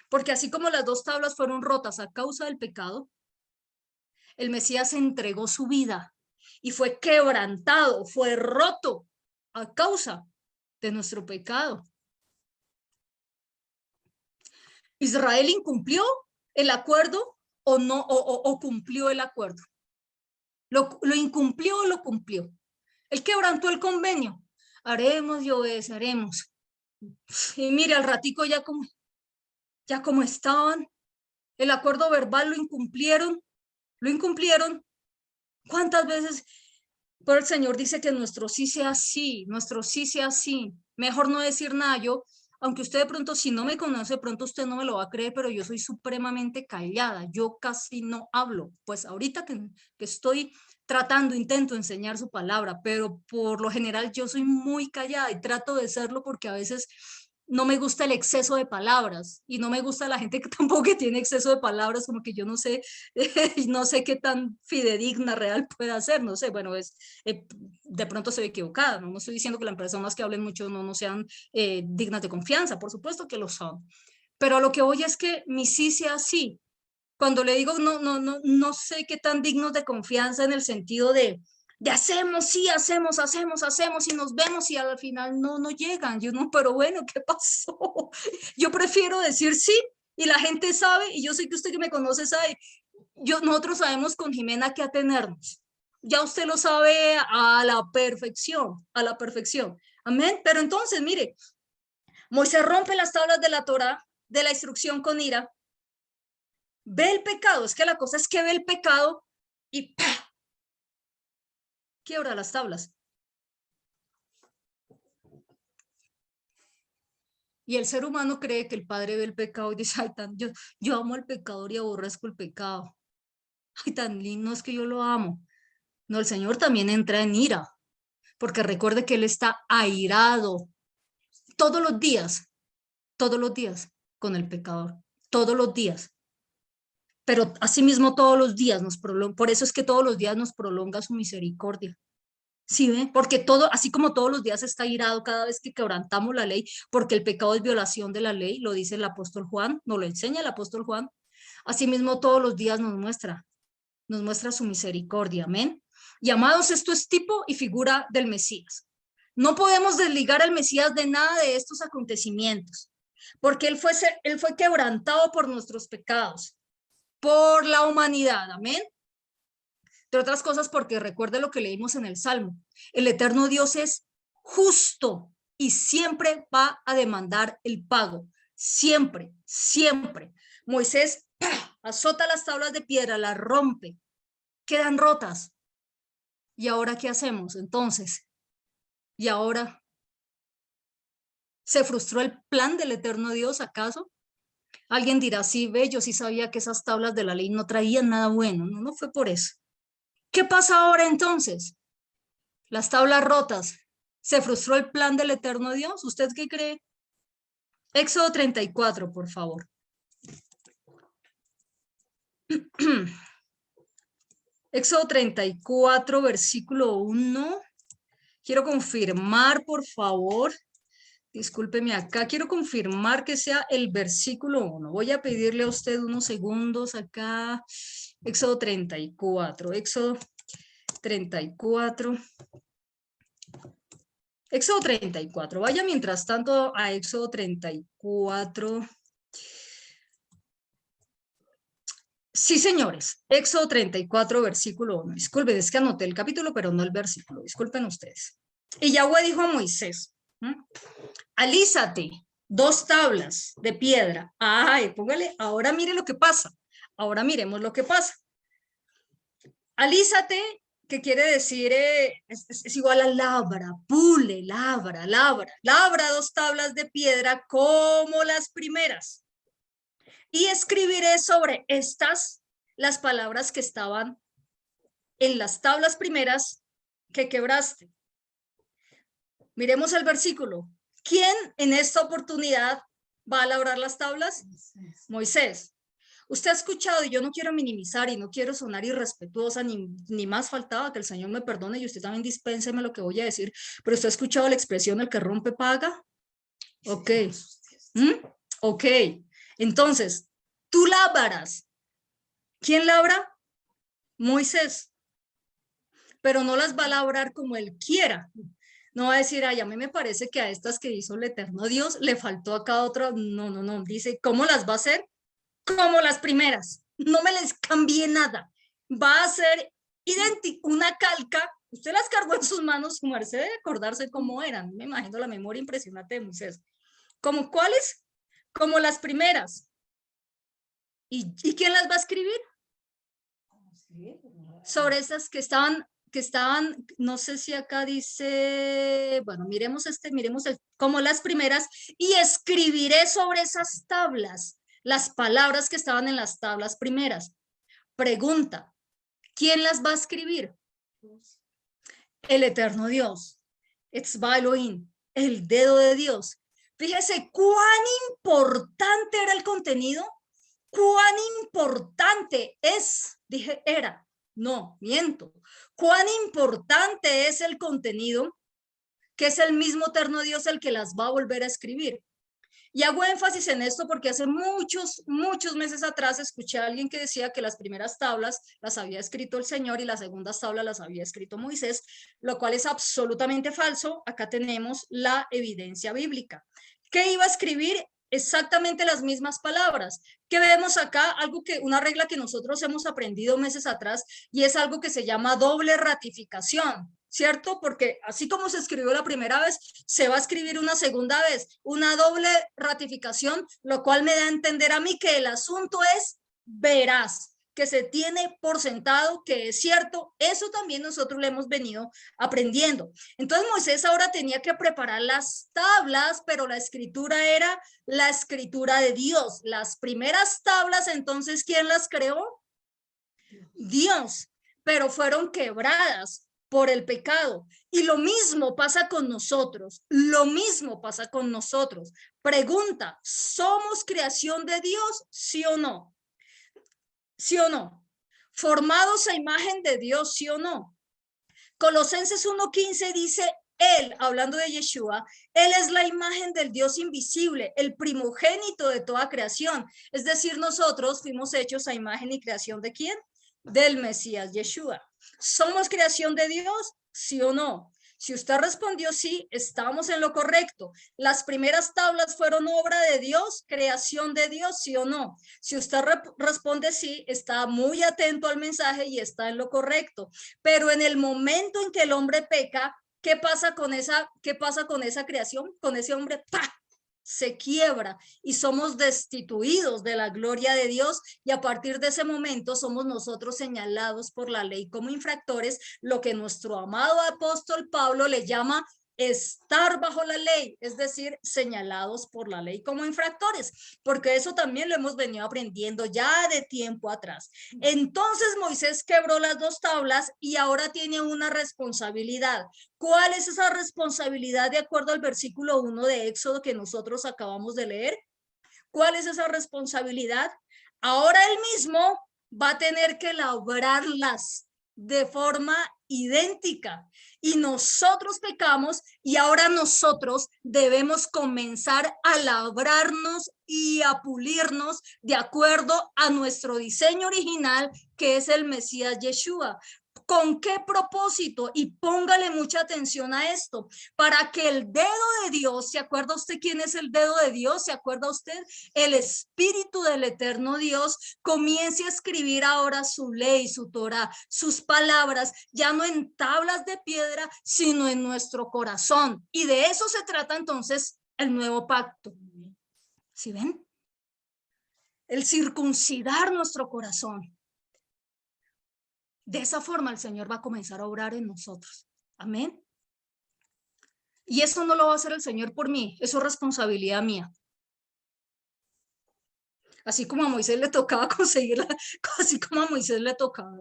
Porque así como las dos tablas fueron rotas a causa del pecado, el Mesías entregó su vida y fue quebrantado, fue roto a causa de nuestro pecado. ¿Israel incumplió el acuerdo o no, o cumplió el acuerdo? ¿Lo incumplió o lo cumplió? Él quebrantó el convenio. Haremos y obedeceremos. Y mire, al ratico ya como estaban, el acuerdo verbal lo incumplieron. ¿Cuántas veces? Pero el Señor dice que nuestro sí sea sí, nuestro sí sea sí. Mejor no decir nada. Yo, aunque usted de pronto, si no me conoce, de pronto usted no me lo va a creer, pero yo soy supremamente callada. Yo casi no hablo. Pues ahorita que estoy tratando, intento enseñar su palabra, pero por lo general yo soy muy callada y trato de serlo porque a veces no me gusta el exceso de palabras y no me gusta la gente que tampoco que tiene exceso de palabras, como que yo no sé, no sé qué tan fidedigna, real pueda ser, no sé, bueno, de pronto estoy equivocada, no estoy diciendo que las personas que hablen mucho no sean dignas de confianza, por supuesto que lo son, pero a lo que voy es que mi sí sea sí. Cuando le digo no sé qué tan dignos de confianza en el sentido de hacemos, sí, hacemos y nos vemos y al final no llegan. Yo no, pero bueno, ¿qué pasó? Yo prefiero decir sí y la gente sabe y yo sé que usted que me conoce sabe, nosotros sabemos con Jimena qué atenernos. Ya usted lo sabe a la perfección, a la perfección. Amén. Pero entonces, mire, Moisés rompe las tablas de la Torá, de la instrucción con ira, ve el pecado, es que la cosa es que ve el pecado y ¡pah! Quiebra las tablas. Y el ser humano cree que el padre ve el pecado y dice, ay, yo amo al pecador y aborrezco el pecado. Ay, tan lindo es que yo lo amo. No, el Señor también entra en ira, porque recuerde que Él está airado todos los días con el pecador, todos los días. Pero asimismo todos los días por eso es que todos los días nos prolonga su misericordia. ¿Sí ve? Porque todo, así como todos los días está irado cada vez que quebrantamos la ley, porque el pecado es violación de la ley, lo dice el apóstol Juan, nos lo enseña el apóstol Juan. Asimismo todos los días nos muestra su misericordia, amén. Y amados, esto es tipo y figura del Mesías. No podemos desligar al Mesías de nada de estos acontecimientos, porque él fue quebrantado por nuestros pecados, por la humanidad, amén. De otras cosas, porque recuerde lo que leímos en el Salmo. El eterno Dios es justo y siempre va a demandar el pago. siempre, siempre. Moisés ¡pah!, azota las tablas de piedra, las rompe, quedan rotas. ¿Y ahora qué hacemos entonces? ¿Y ahora se frustró el plan del eterno Dios acaso? Alguien dirá, sí, ve, yo sí sabía que esas tablas de la ley no traían nada bueno. No, no fue por eso. ¿Qué pasa ahora entonces? Las tablas rotas. ¿Se frustró el plan del eterno Dios? ¿Usted qué cree? Éxodo 34, por favor. Éxodo 34, versículo 1. Quiero confirmar, por favor. Discúlpeme acá. Quiero confirmar que sea el versículo 1. Voy a pedirle a usted unos segundos acá. Éxodo 34. Éxodo 34. Éxodo 34. Vaya mientras tanto a Éxodo 34. Sí, señores. Éxodo 34, versículo 1. Disculpen, es que anoté el capítulo, pero no el versículo. Disculpen ustedes. Y Yahweh dijo a Moisés, alízate 2 tablas de piedra. Ay, póngale, ahora mire lo que pasa. Ahora miremos lo que pasa. Alízate, que quiere decir, es igual a labra, pule, labra, 2 tablas de piedra como las primeras. Y escribiré sobre estas las palabras que estaban en las tablas primeras que quebraste. Miremos el versículo. ¿Quién en esta oportunidad va a labrar las tablas? Moisés. Usted ha escuchado, y yo no quiero minimizar y no quiero sonar irrespetuosa, ni más faltaba, que el Señor me perdone y usted también dispénseme lo que voy a decir, pero usted ha escuchado la expresión el que rompe paga. Ok. Ok. Entonces, tú labras. ¿Quién labra? Moisés. Pero no las va a labrar como él quiera. No va a decir, ay, a mí me parece que a estas que hizo el eterno Dios le faltó acá otra. No, no, no. Dice, ¿cómo las va a hacer? Como las primeras. No me les cambié nada. Va a ser idéntico, una calca. Usted las cargó en sus manos, su merced de acordarse cómo eran. Me imagino la memoria impresionante de Moisés. ¿Como cuáles? Como las primeras. ¿Y quién las va a escribir? Sobre esas que estaban, no sé si acá dice, bueno, miremos como las primeras, y escribiré sobre esas tablas las palabras que estaban en las tablas primeras. Pregunta, ¿quién las va a escribir? El eterno Dios. Etzba Elohim, el dedo de Dios. Fíjese cuán importante era el contenido, cuán importante es, dije era, no, miento, cuán importante es el contenido, que es el mismo eterno Dios el que las va a volver a escribir. Y hago énfasis en esto porque hace muchos meses atrás escuché a alguien que decía que las primeras tablas las había escrito el Señor y las segundas tablas las había escrito Moisés, lo cual es absolutamente falso. Acá tenemos la evidencia bíblica. ¿Qué iba a escribir? Exactamente las mismas palabras. ¿Qué vemos acá? Una regla que nosotros hemos aprendido meses atrás, y es algo que se llama doble ratificación, ¿cierto? Porque así como se escribió la primera vez, se va a escribir una segunda vez, una doble ratificación, lo cual me da a entender a mí que el asunto es veraz, que se tiene por sentado que es cierto. Eso también nosotros lo hemos venido aprendiendo. Entonces Moisés ahora tenía que preparar las tablas, pero la escritura era la escritura de Dios. Las primeras tablas, entonces, ¿quién las creó? Dios, pero fueron quebradas por el pecado. Y lo mismo pasa con nosotros. Lo mismo pasa con nosotros. Pregunta, ¿somos creación de Dios? ¿Sí o no? ¿Sí o no? ¿Formados a imagen de Dios? ¿Sí o no? Colosenses 1:15 dice, Él, hablando de Yeshua, Él es la imagen del Dios invisible, el primogénito de toda creación. Es decir, nosotros fuimos hechos a imagen y creación ¿de quién? Del Mesías Yeshua. ¿Somos creación de Dios? ¿Sí o no? Si usted respondió sí, estamos en lo correcto. Las primeras tablas fueron obra de Dios, creación de Dios, ¿sí o no? Si usted responde sí, está muy atento al mensaje y está en lo correcto. Pero en el momento en que el hombre peca, ¿qué pasa con esa creación? Con ese hombre, ¡pah!, se quiebra y somos destituidos de la gloria de Dios, y a partir de ese momento somos nosotros señalados por la ley como infractores, lo que nuestro amado apóstol Pablo le llama estar bajo la ley, es decir, señalados por la ley como infractores, porque eso también lo hemos venido aprendiendo ya de tiempo atrás. Entonces Moisés quebró las dos tablas y ahora tiene una responsabilidad. ¿Cuál es esa responsabilidad de acuerdo al versículo 1 de Éxodo que nosotros acabamos de leer? ¿Cuál es esa responsabilidad? Ahora él mismo va a tener que labrarlas de forma idéntica, y nosotros pecamos y ahora nosotros debemos comenzar a labrarnos y a pulirnos de acuerdo a nuestro diseño original, que es el Mesías Yeshua. ¿Con qué propósito? Y póngale mucha atención a esto, para que el dedo de Dios, ¿se acuerda usted quién es el dedo de Dios? ¿Se acuerda usted? El Espíritu del eterno Dios comience a escribir ahora su ley, su Torah, sus palabras, ya no en tablas de piedra, sino en nuestro corazón. Y de eso se trata entonces el nuevo pacto. ¿Sí ven? El circuncidar nuestro corazón. De esa forma el Señor va a comenzar a obrar en nosotros. Amén. Y eso no lo va a hacer el Señor por mí, eso es responsabilidad mía. Así como a Moisés le tocaba conseguirla, así como a Moisés le tocaba,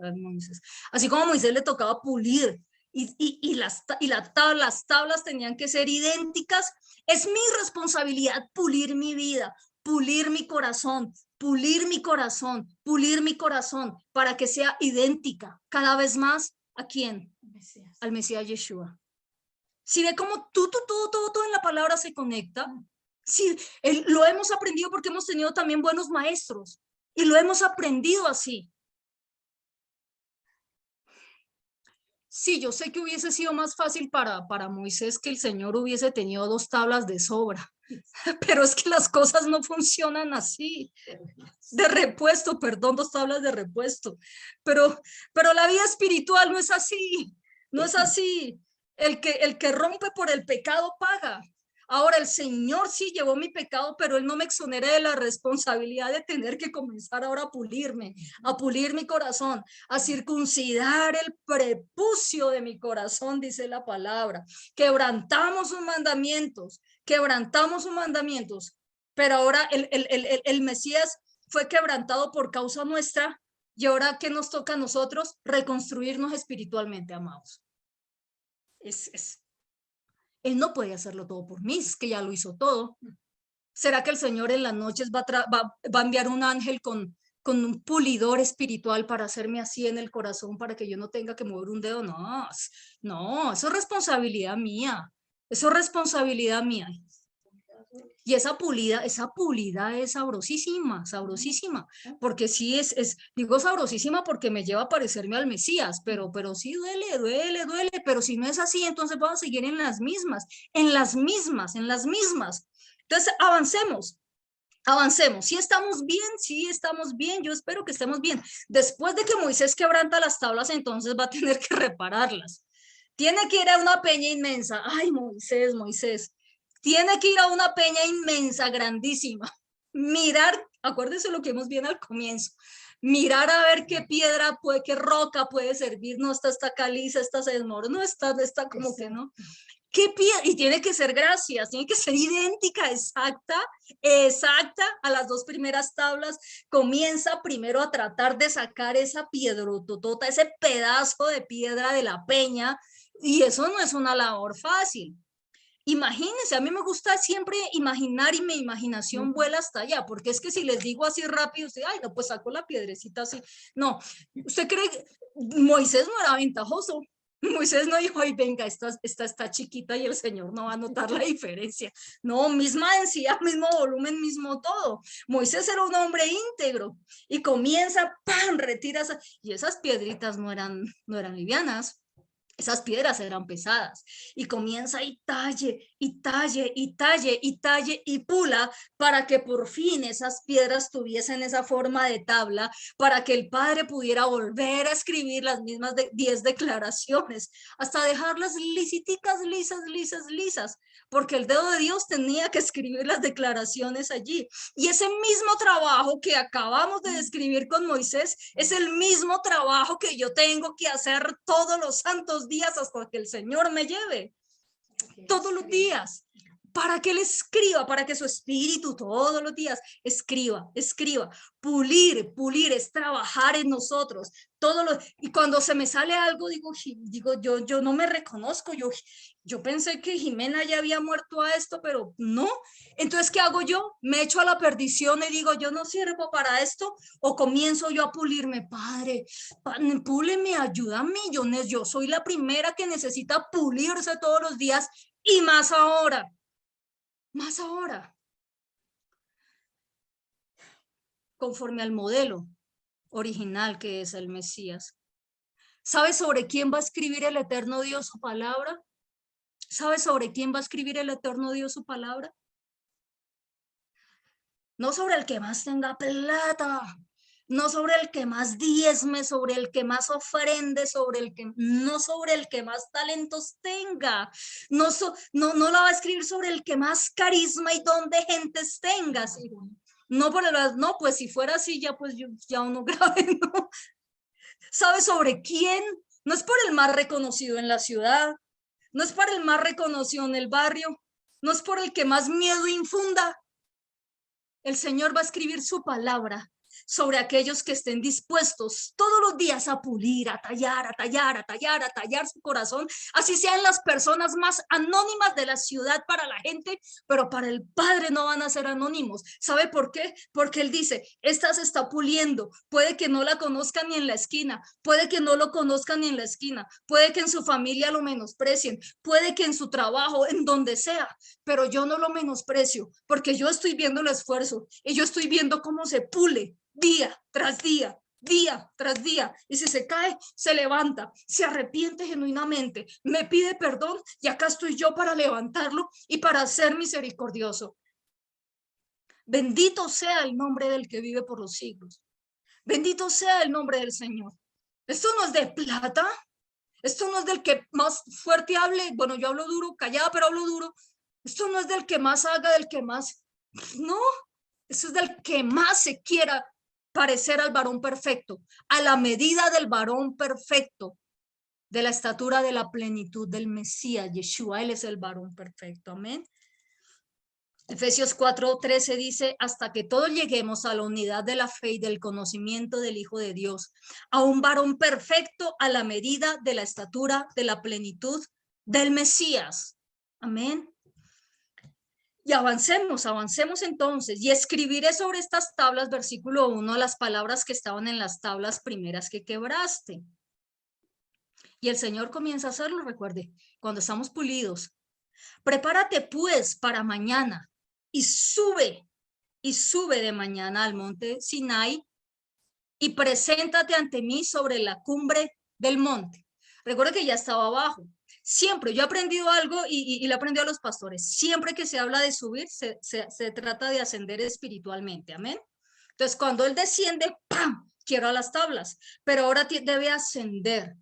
así como a Moisés le tocaba pulir, las tablas tenían que ser idénticas. Es mi responsabilidad pulir mi vida, pulir mi corazón, pulir mi corazón, pulir mi corazón, para que sea idéntica cada vez más. ¿A quién? Al Mesías Yeshua. Si ve cómo todo en la palabra se conecta. Sí, lo hemos aprendido porque hemos tenido también buenos maestros y lo hemos aprendido así. Sí, yo sé que hubiese sido más fácil para Moisés que el Señor hubiese tenido 2 tablas de sobra, pero es que las cosas no funcionan así. De repuesto, perdón, 2 tablas de repuesto, pero la vida espiritual no es así, no es así. El que rompe por el pecado paga. Ahora el Señor sí llevó mi pecado, pero Él no me exonera de la responsabilidad de tener que comenzar ahora a pulirme, a pulir mi corazón, a circuncidar el prepucio de mi corazón, dice la palabra. Quebrantamos sus mandamientos, pero ahora el Mesías fue quebrantado por causa nuestra, y ahora ¿qué nos toca a nosotros? Reconstruirnos espiritualmente, amados. Él no puede hacerlo todo por mí, es que ya lo hizo todo. ¿Será que el Señor en las noches va a enviar un ángel con un pulidor espiritual para hacerme así en el corazón para que yo no tenga que mover un dedo? No, eso es responsabilidad mía. Eso es responsabilidad mía. Y esa pulida es sabrosísima, porque sí digo sabrosísima porque me lleva a parecerme al Mesías, pero sí duele, pero si no es así, entonces vamos a seguir en las mismas. Entonces, avancemos, sí estamos bien, yo espero que estemos bien. Después de que Moisés quebranta las tablas, entonces va a tener que repararlas. Tiene que ir a una peña inmensa. Ay, Moisés. Tiene que ir a una peña inmensa, grandísima. Mirar, acuérdense lo que hemos visto al comienzo. Mirar a ver qué piedra qué roca puede servir. No, está caliza, esta se desmorona, no está como que no. ¿Qué piedra? Y tiene que ser tiene que ser idéntica, exacta a las 2 primeras tablas. Comienza primero a tratar de sacar esa piedrototota, ese pedazo de piedra de la peña, y eso no es una labor fácil. Imagínense, a mí me gusta siempre imaginar y mi imaginación vuela hasta allá, porque es que si les digo así rápido, usted, ay, no, pues saco la piedrecita así. No, ¿usted cree que Moisés no era ventajoso? Moisés no dijo, ay, venga, esta está chiquita y el Señor no va a notar la diferencia. No, misma densidad, mismo volumen, mismo todo. Moisés era un hombre íntegro y comienza, ¡pam!, retira y esas piedritas no eran livianas. Esas piedras eran pesadas y comienza y talle y talle y talle y talle y pula para que por fin esas piedras tuviesen esa forma de tabla, para que el padre pudiera volver a escribir las mismas 10 declaraciones hasta dejarlas lisiticas, lisas, lisas, lisas, porque el dedo de Dios tenía que escribir las declaraciones allí. Y ese mismo trabajo que acabamos de describir con Moisés es el mismo trabajo que yo tengo que hacer todos los santos días hasta que el Señor me lleve. Todos los días. Para que él escriba, para que su espíritu todos los días escriba, escriba. Pulir, pulir es trabajar en nosotros. Y cuando se me sale algo, digo yo no me reconozco. Yo pensé que Jimena ya había muerto a esto, pero no. Entonces, ¿qué hago yo? Me echo a la perdición y digo, yo no sirvo para esto, o comienzo yo a pulirme. Padre, púleme, ayúdame. Yo soy la primera que necesita pulirse todos los días y más ahora. Más ahora, conforme al modelo original que es el Mesías. ¿Sabes sobre quién va a escribir el eterno Dios su palabra? ¿Sabes sobre quién va a escribir el eterno Dios su palabra? No sobre el que más tenga plata, no sobre el que más diezme, sobre el que más ofrende, no sobre el que más talentos tenga, no la va a escribir sobre el que más carisma y don de gentes tenga, ¿sí? No, no, pues si fuera así, ya pues ya uno grave, ¿no? ¿Sabe sobre quién? No es por el más reconocido en la ciudad, no es para el más reconocido en el barrio, no es por el que más miedo infunda. El Señor va a escribir su palabra sobre aquellos que estén dispuestos todos los días a pulir, a tallar, a tallar, a tallar, a tallar su corazón, así sean las personas más anónimas de la ciudad para la gente, pero para el Padre no van a ser anónimos. ¿Sabe por qué? Porque Él dice, esta se está puliendo, puede que no la conozcan ni en la esquina, puede que no lo conozcan ni en la esquina, puede que en su familia lo menosprecien, puede que en su trabajo, en donde sea, pero yo no lo menosprecio, porque yo estoy viendo el esfuerzo y yo estoy viendo cómo se pule día tras día, día tras día, y si se cae, se levanta, se arrepiente genuinamente, me pide perdón y acá estoy yo para levantarlo y para ser misericordioso. Bendito sea el nombre del que vive por los siglos. Bendito sea el nombre del Señor. Esto no es de plata, esto no es del que más fuerte hable, bueno, yo hablo duro, callada, pero hablo duro. Esto no es del que más haga, del que más, no, eso es del que más se quiera parecer al varón perfecto, a la medida del varón perfecto, de la estatura de la plenitud del Mesías, Yeshua, él es el varón perfecto, amén. Efesios 4:13 dice, hasta que todos lleguemos a la unidad de la fe y del conocimiento del Hijo de Dios, a un varón perfecto a la medida de la estatura de la plenitud del Mesías. Amén. Y avancemos entonces, y escribiré sobre estas tablas, versículo 1, las palabras que estaban en las tablas primeras que quebraste. Y el Señor comienza a hacerlo, recuerde, cuando estamos pulidos. Prepárate pues para mañana y sube de mañana al monte Sinai y preséntate ante mí sobre la cumbre del monte. Recuerda que ya estaba abajo. Siempre, yo he aprendido algo y le he aprendido a los pastores. Siempre que se habla de subir, se trata de ascender espiritualmente. Amén. Entonces, cuando él desciende, ¡pam! Quiero a las tablas, pero ahora debe ascender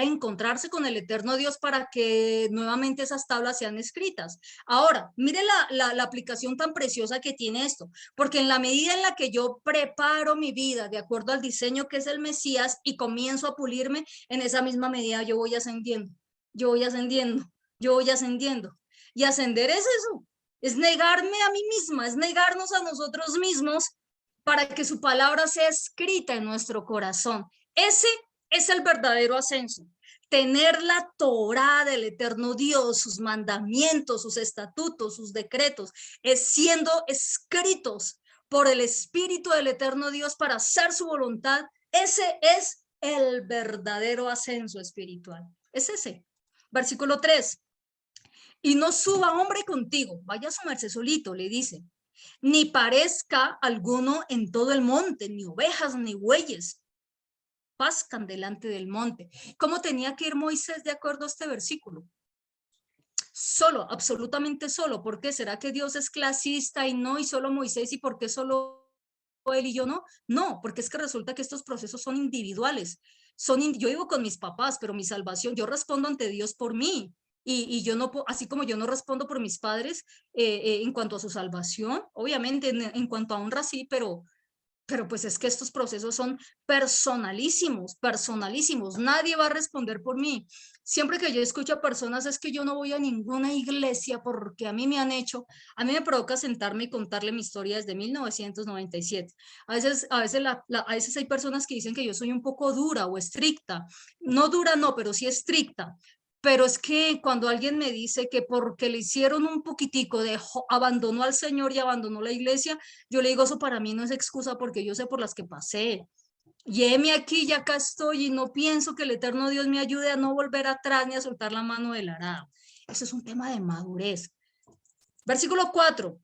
a encontrarse con el eterno Dios para que nuevamente esas tablas sean escritas. Ahora, mire la aplicación tan preciosa que tiene esto, porque en la medida en la que yo preparo mi vida de acuerdo al diseño que es el Mesías y comienzo a pulirme, en esa misma medida yo voy ascendiendo, yo voy ascendiendo, yo voy ascendiendo. Y ascender es eso, es negarme a mí misma, es negarnos a nosotros mismos para que su palabra sea escrita en nuestro corazón. Ese es el verdadero ascenso. Tener la Torá del eterno Dios, sus mandamientos, sus estatutos, sus decretos, es siendo escritos por el Espíritu del eterno Dios para hacer su voluntad. Ese es el verdadero ascenso espiritual. Es ese. Versículo 3. Y no suba hombre contigo, vaya a sumarse solito, le dice, ni parezca alguno en todo el monte, ni ovejas, ni bueyes, pascan delante del monte. ¿Cómo tenía que ir Moisés de acuerdo a este versículo? Solo, absolutamente solo. ¿Por qué? ¿Será que Dios es clasista y no, y solo Moisés, y por qué solo él y yo no? No, porque es que resulta que estos procesos son individuales. Yo vivo con mis papás, pero mi salvación, yo respondo ante Dios por mí. Y yo no, así como yo no respondo por mis padres en cuanto a su salvación, obviamente en cuanto a honra sí, pero pues es que estos procesos son personalísimos, personalísimos. Nadie va a responder por mí. Siempre que yo escucho a personas es que yo no voy a ninguna iglesia porque a mí me han hecho, a mí me provoca sentarme y contarle mi historia desde 1997. A veces hay personas que dicen que yo soy un poco dura o estricta. No dura, no, pero sí estricta. Pero es que cuando alguien me dice que porque le hicieron un poquitico, abandonó al Señor y abandonó la iglesia, yo le digo, eso para mí no es excusa porque yo sé por las que pasé. Y heme aquí, ya acá estoy y no pienso que el eterno Dios me ayude a no volver atrás ni a soltar la mano del arado. Eso es un tema de madurez. Versículo 4.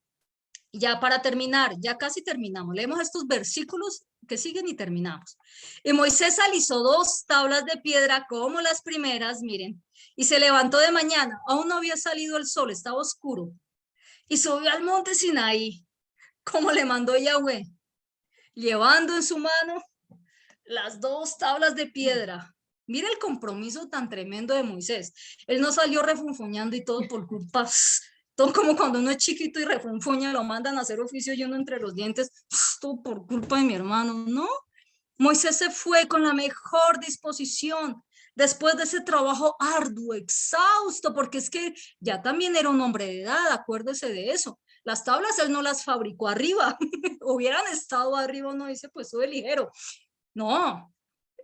Ya para terminar, ya casi terminamos. Leemos estos versículos que siguen y terminamos. Y Moisés alisó 2 tablas de piedra como las primeras, miren, y se levantó de mañana. Aún no había salido el sol, estaba oscuro. Y subió al monte Sinaí, como le mandó Yahweh, llevando en su mano las 2 tablas de piedra. Mira el compromiso tan tremendo de Moisés. Él no salió refunfuñando y todo por culpas, todo como cuando uno es chiquito y refunfuña, lo mandan a hacer oficio y uno entre los dientes, todo por culpa de mi hermano. No, Moisés se fue con la mejor disposición después de ese trabajo arduo, exhausto, porque es que ya también era un hombre de edad, acuérdese de eso. Las tablas él no las fabricó arriba, hubieran estado arriba, uno dice, pues sube ligero. No,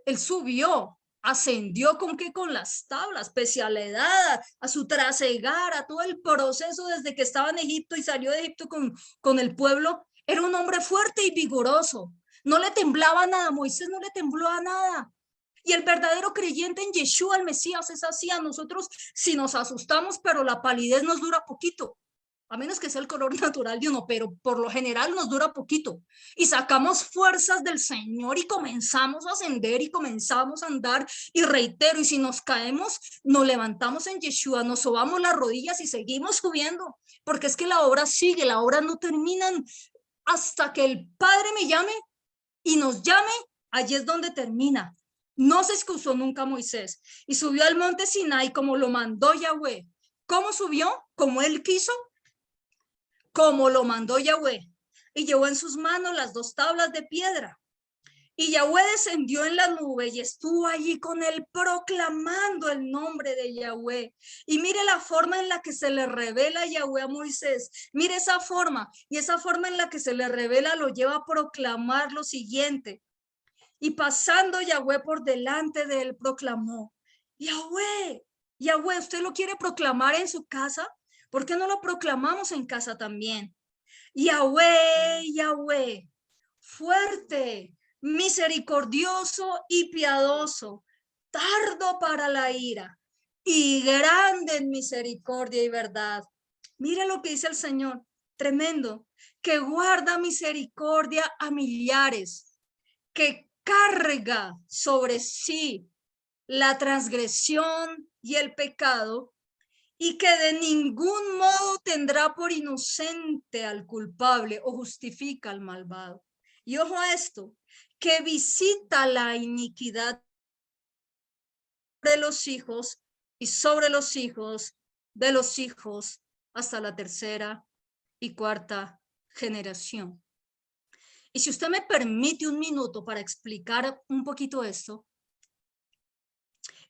él subió, ascendió con qué, con las tablas, pese a la edad, a su trasegar, a todo el proceso desde que estaba en Egipto y salió de Egipto con el pueblo, era un hombre fuerte y vigoroso. No le temblaba nada, Moisés no le tembló a nada. Y el verdadero creyente en Yeshua, el Mesías, es así. A nosotros si nos asustamos, pero la palidez nos dura poquito, a menos que sea el color natural de uno, pero por lo general nos dura poquito. Y sacamos fuerzas del Señor y comenzamos a ascender y comenzamos a andar. Y reitero, y si nos caemos, nos levantamos en Yeshua, nos sobamos las rodillas y seguimos subiendo, porque es que la obra sigue, la obra no termina hasta que el Padre me llame y nos llame, allí es donde termina. No se excusó nunca Moisés y subió al monte Sinai como lo mandó Yahweh. ¿Cómo subió? Como él quiso, como lo mandó Yahweh. Y llevó en sus manos las 2 tablas de piedra. Y Yahweh descendió en la nube y estuvo allí con él proclamando el nombre de Yahweh. Y mire la forma en la que se le revela Yahweh a Moisés. Mire esa forma, y esa forma en la que se le revela lo lleva a proclamar lo siguiente. Y pasando Yahweh por delante de él, proclamó: Yahweh, Yahweh, ¿usted lo quiere proclamar en su casa? ¿Por qué no lo proclamamos en casa también? Yahweh, Yahweh, fuerte, misericordioso y piadoso, tardo para la ira y grande en misericordia y verdad. Mire lo que dice el Señor, tremendo, que guarda misericordia a millares, que carga sobre sí la transgresión y el pecado, y que de ningún modo tendrá por inocente al culpable o justifica al malvado. Y ojo a esto, que visita la iniquidad de los hijos y sobre los hijos de los hijos hasta la 3ª y 4ª generación. Y si usted me permite un minuto para explicar un poquito esto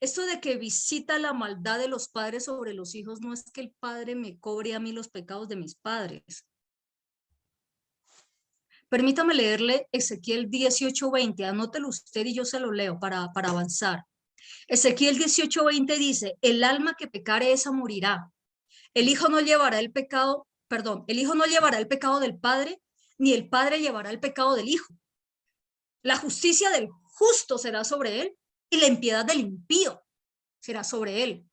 de que visita la maldad de los padres sobre los hijos, no es que el padre me cobre a mí los pecados de mis padres. Permítame leerle Ezequiel 18:20, anótelo usted y yo se lo leo para avanzar. Ezequiel 18:20 dice: el alma que pecare esa morirá. El hijo no llevará el pecado, el hijo no llevará el pecado del padre, ni el padre llevará el pecado del hijo. La justicia del justo será sobre él y la impiedad del impío será sobre él.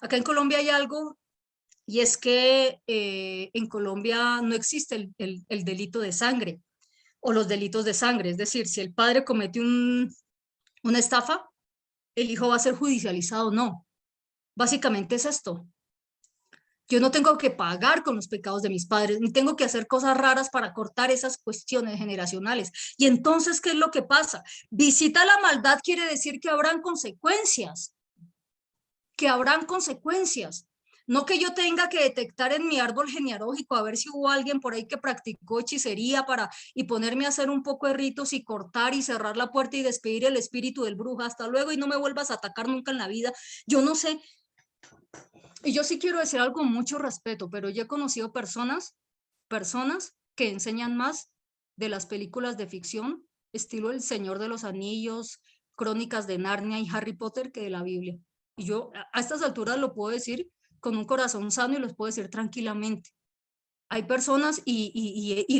Acá en Colombia hay algo, y es que en Colombia no existe el delito de sangre o los delitos de sangre. Es decir, si el padre comete un una estafa, el hijo va a ser judicializado. No, básicamente es esto. Yo no tengo que pagar con los pecados de mis padres, ni tengo que hacer cosas raras para cortar esas cuestiones generacionales. Y entonces, ¿qué es lo que pasa? Visita la maldad quiere decir que habrán consecuencias, que habrán consecuencias. No que yo tenga que detectar en mi árbol genealógico a ver si hubo alguien por ahí que practicó hechicería y ponerme a hacer un poco de ritos y cortar y cerrar la puerta y despedir el espíritu del brujo. Hasta luego y no me vuelvas a atacar nunca en la vida. Yo no sé. Y yo sí quiero decir algo con mucho respeto, pero yo he conocido personas que enseñan más de las películas de ficción, estilo El Señor de los Anillos, Crónicas de Narnia y Harry Potter, que de la Biblia. Y yo a estas alturas lo puedo decir con un corazón sano y los puedo decir tranquilamente. Hay personas y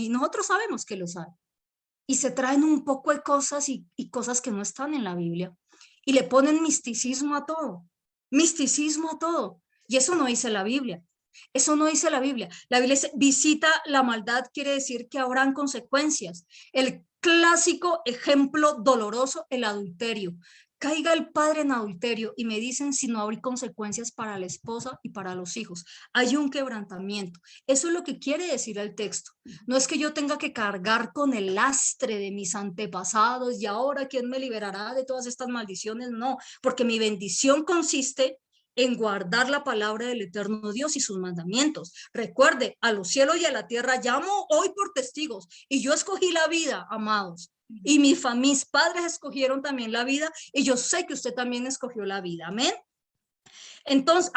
nosotros sabemos que los hay. Y se traen un poco de cosas y cosas que no están en la Biblia. Y le ponen misticismo a todo. Misticismo a todo. Y eso no dice la Biblia. Eso no dice la Biblia. La Biblia dice, visita la maldad, quiere decir que habrán consecuencias. El clásico ejemplo doloroso, el adulterio. Caiga el padre en adulterio y me dicen si no hay consecuencias para la esposa y para los hijos. Hay un quebrantamiento. Eso es lo que quiere decir el texto. No es que yo tenga que cargar con el lastre de mis antepasados y ahora quién me liberará de todas estas maldiciones. No, porque mi bendición consiste en guardar la palabra del eterno Dios y sus mandamientos. Recuerde, a los cielos y a la tierra llamo hoy por testigos y yo escogí la vida, amados. Y mis padres escogieron también la vida y yo sé que usted también escogió la vida. Amén. Entonces,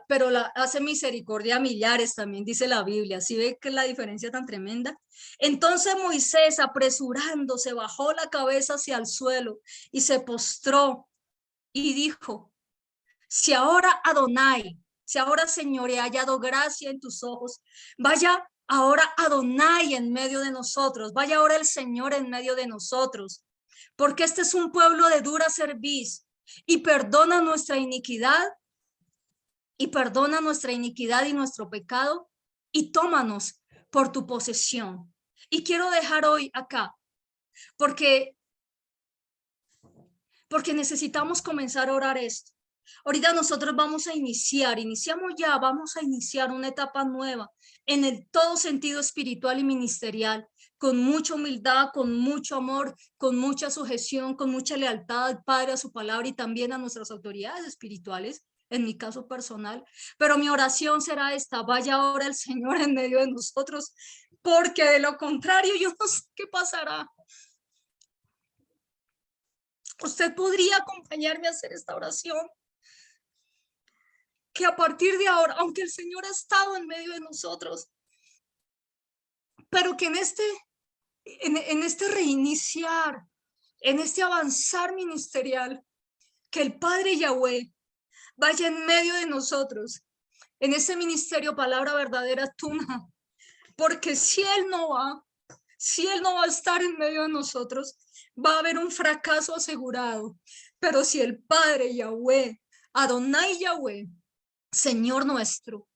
pero la hace misericordia a millares, también dice la Biblia. ¿Sí ve que la diferencia tan tremenda? Entonces Moisés, apresurándose, bajó la cabeza hacia el suelo y se postró y dijo, si ahora Adonai, si ahora Señor he hallado gracia en tus ojos, vaya ahora Adonai en medio de nosotros, vaya ahora el Señor en medio de nosotros, porque este es un pueblo de dura cerviz y perdona nuestra iniquidad y nuestro pecado y tómanos por tu posesión. Y quiero dejar hoy acá, porque necesitamos comenzar a orar esto. Ahorita nosotros vamos a iniciar una etapa nueva en el todo sentido espiritual y ministerial, con mucha humildad, con mucho amor, con mucha sujeción, con mucha lealtad al Padre, a su palabra y también a nuestras autoridades espirituales, en mi caso personal. Pero mi oración será esta, vaya ahora el Señor en medio de nosotros, porque de lo contrario yo no sé qué pasará. Usted podría acompañarme a hacer esta oración. Que a partir de ahora, aunque el Señor ha estado en medio de nosotros, pero que en este reiniciar, en este avanzar ministerial, que el Padre Yahweh vaya en medio de nosotros, en ese ministerio Palabra Verdadera Tuna, porque si Él no va a estar en medio de nosotros, va a haber un fracaso asegurado. Pero si el Padre Yahweh, Adonai Yahweh, Señor nuestro,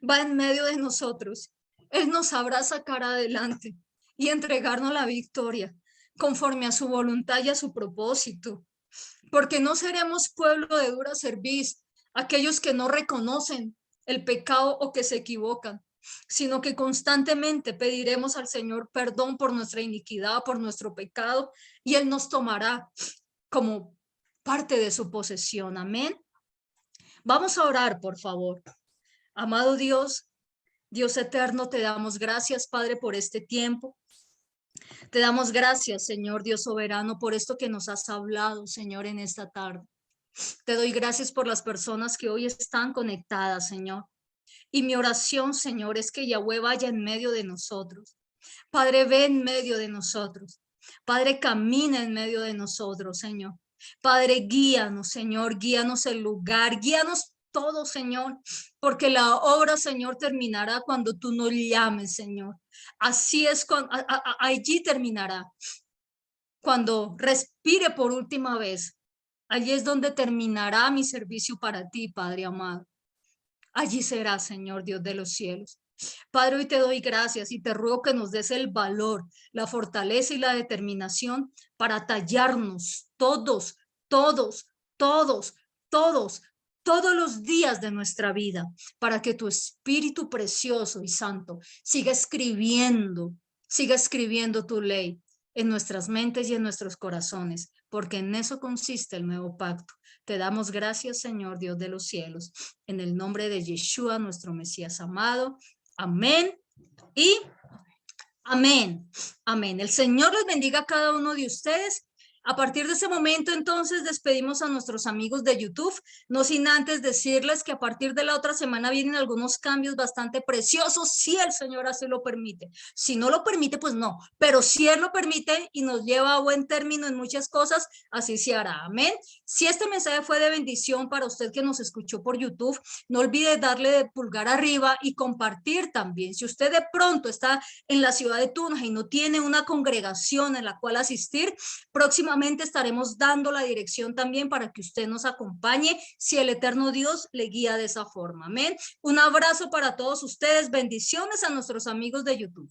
va en medio de nosotros, Él nos sabrá sacar adelante y entregarnos la victoria conforme a su voluntad y a su propósito, porque no seremos pueblo de dura cerviz, aquellos que no reconocen el pecado o que se equivocan, sino que constantemente pediremos al Señor perdón por nuestra iniquidad, por nuestro pecado, y Él nos tomará como parte de su posesión. Amén. Vamos a orar, por favor. Amado Dios, Dios eterno, te damos gracias, Padre, por este tiempo. Te damos gracias, Señor Dios soberano, por esto que nos has hablado, Señor, en esta tarde. Te doy gracias por las personas que hoy están conectadas, Señor. Y mi oración, Señor, es que Yahweh vaya en medio de nosotros. Padre, ve en medio de nosotros. Padre, camina en medio de nosotros, Señor. Padre, guíanos, Señor, guíanos el lugar, guíanos todo, Señor, porque la obra, Señor, terminará cuando tú nos llames, Señor. Así es, allí terminará. Cuando respire por última vez, allí es donde terminará mi servicio para ti, Padre amado. Allí será, Señor Dios de los cielos. Padre, hoy te doy gracias y te ruego que nos des el valor, la fortaleza y la determinación para tallarnos todos, todos, todos, todos, todos los días de nuestra vida, para que tu Espíritu precioso y santo siga escribiendo tu ley en nuestras mentes y en nuestros corazones, porque en eso consiste el nuevo pacto. Te damos gracias, Señor, Dios de los cielos, en el nombre de Yeshua, nuestro Mesías amado. Amén y amén. Amén. El Señor les bendiga a cada uno de ustedes. A partir de ese momento, entonces, despedimos a nuestros amigos de YouTube, no sin antes decirles que a partir de la otra semana vienen algunos cambios bastante preciosos, si el Señor así lo permite. Si no lo permite, pues no, pero si Él lo permite y nos lleva a buen término en muchas cosas, así se hará. Amén. Si este mensaje fue de bendición para usted que nos escuchó por YouTube, no olvide darle de pulgar arriba y compartir también. Si usted de pronto está en la ciudad de Tunja y no tiene una congregación en la cual asistir, próximamente estaremos dando la dirección también para que usted nos acompañe si el eterno Dios le guía de esa forma. Amén. Un abrazo para todos ustedes. Bendiciones a nuestros amigos de YouTube.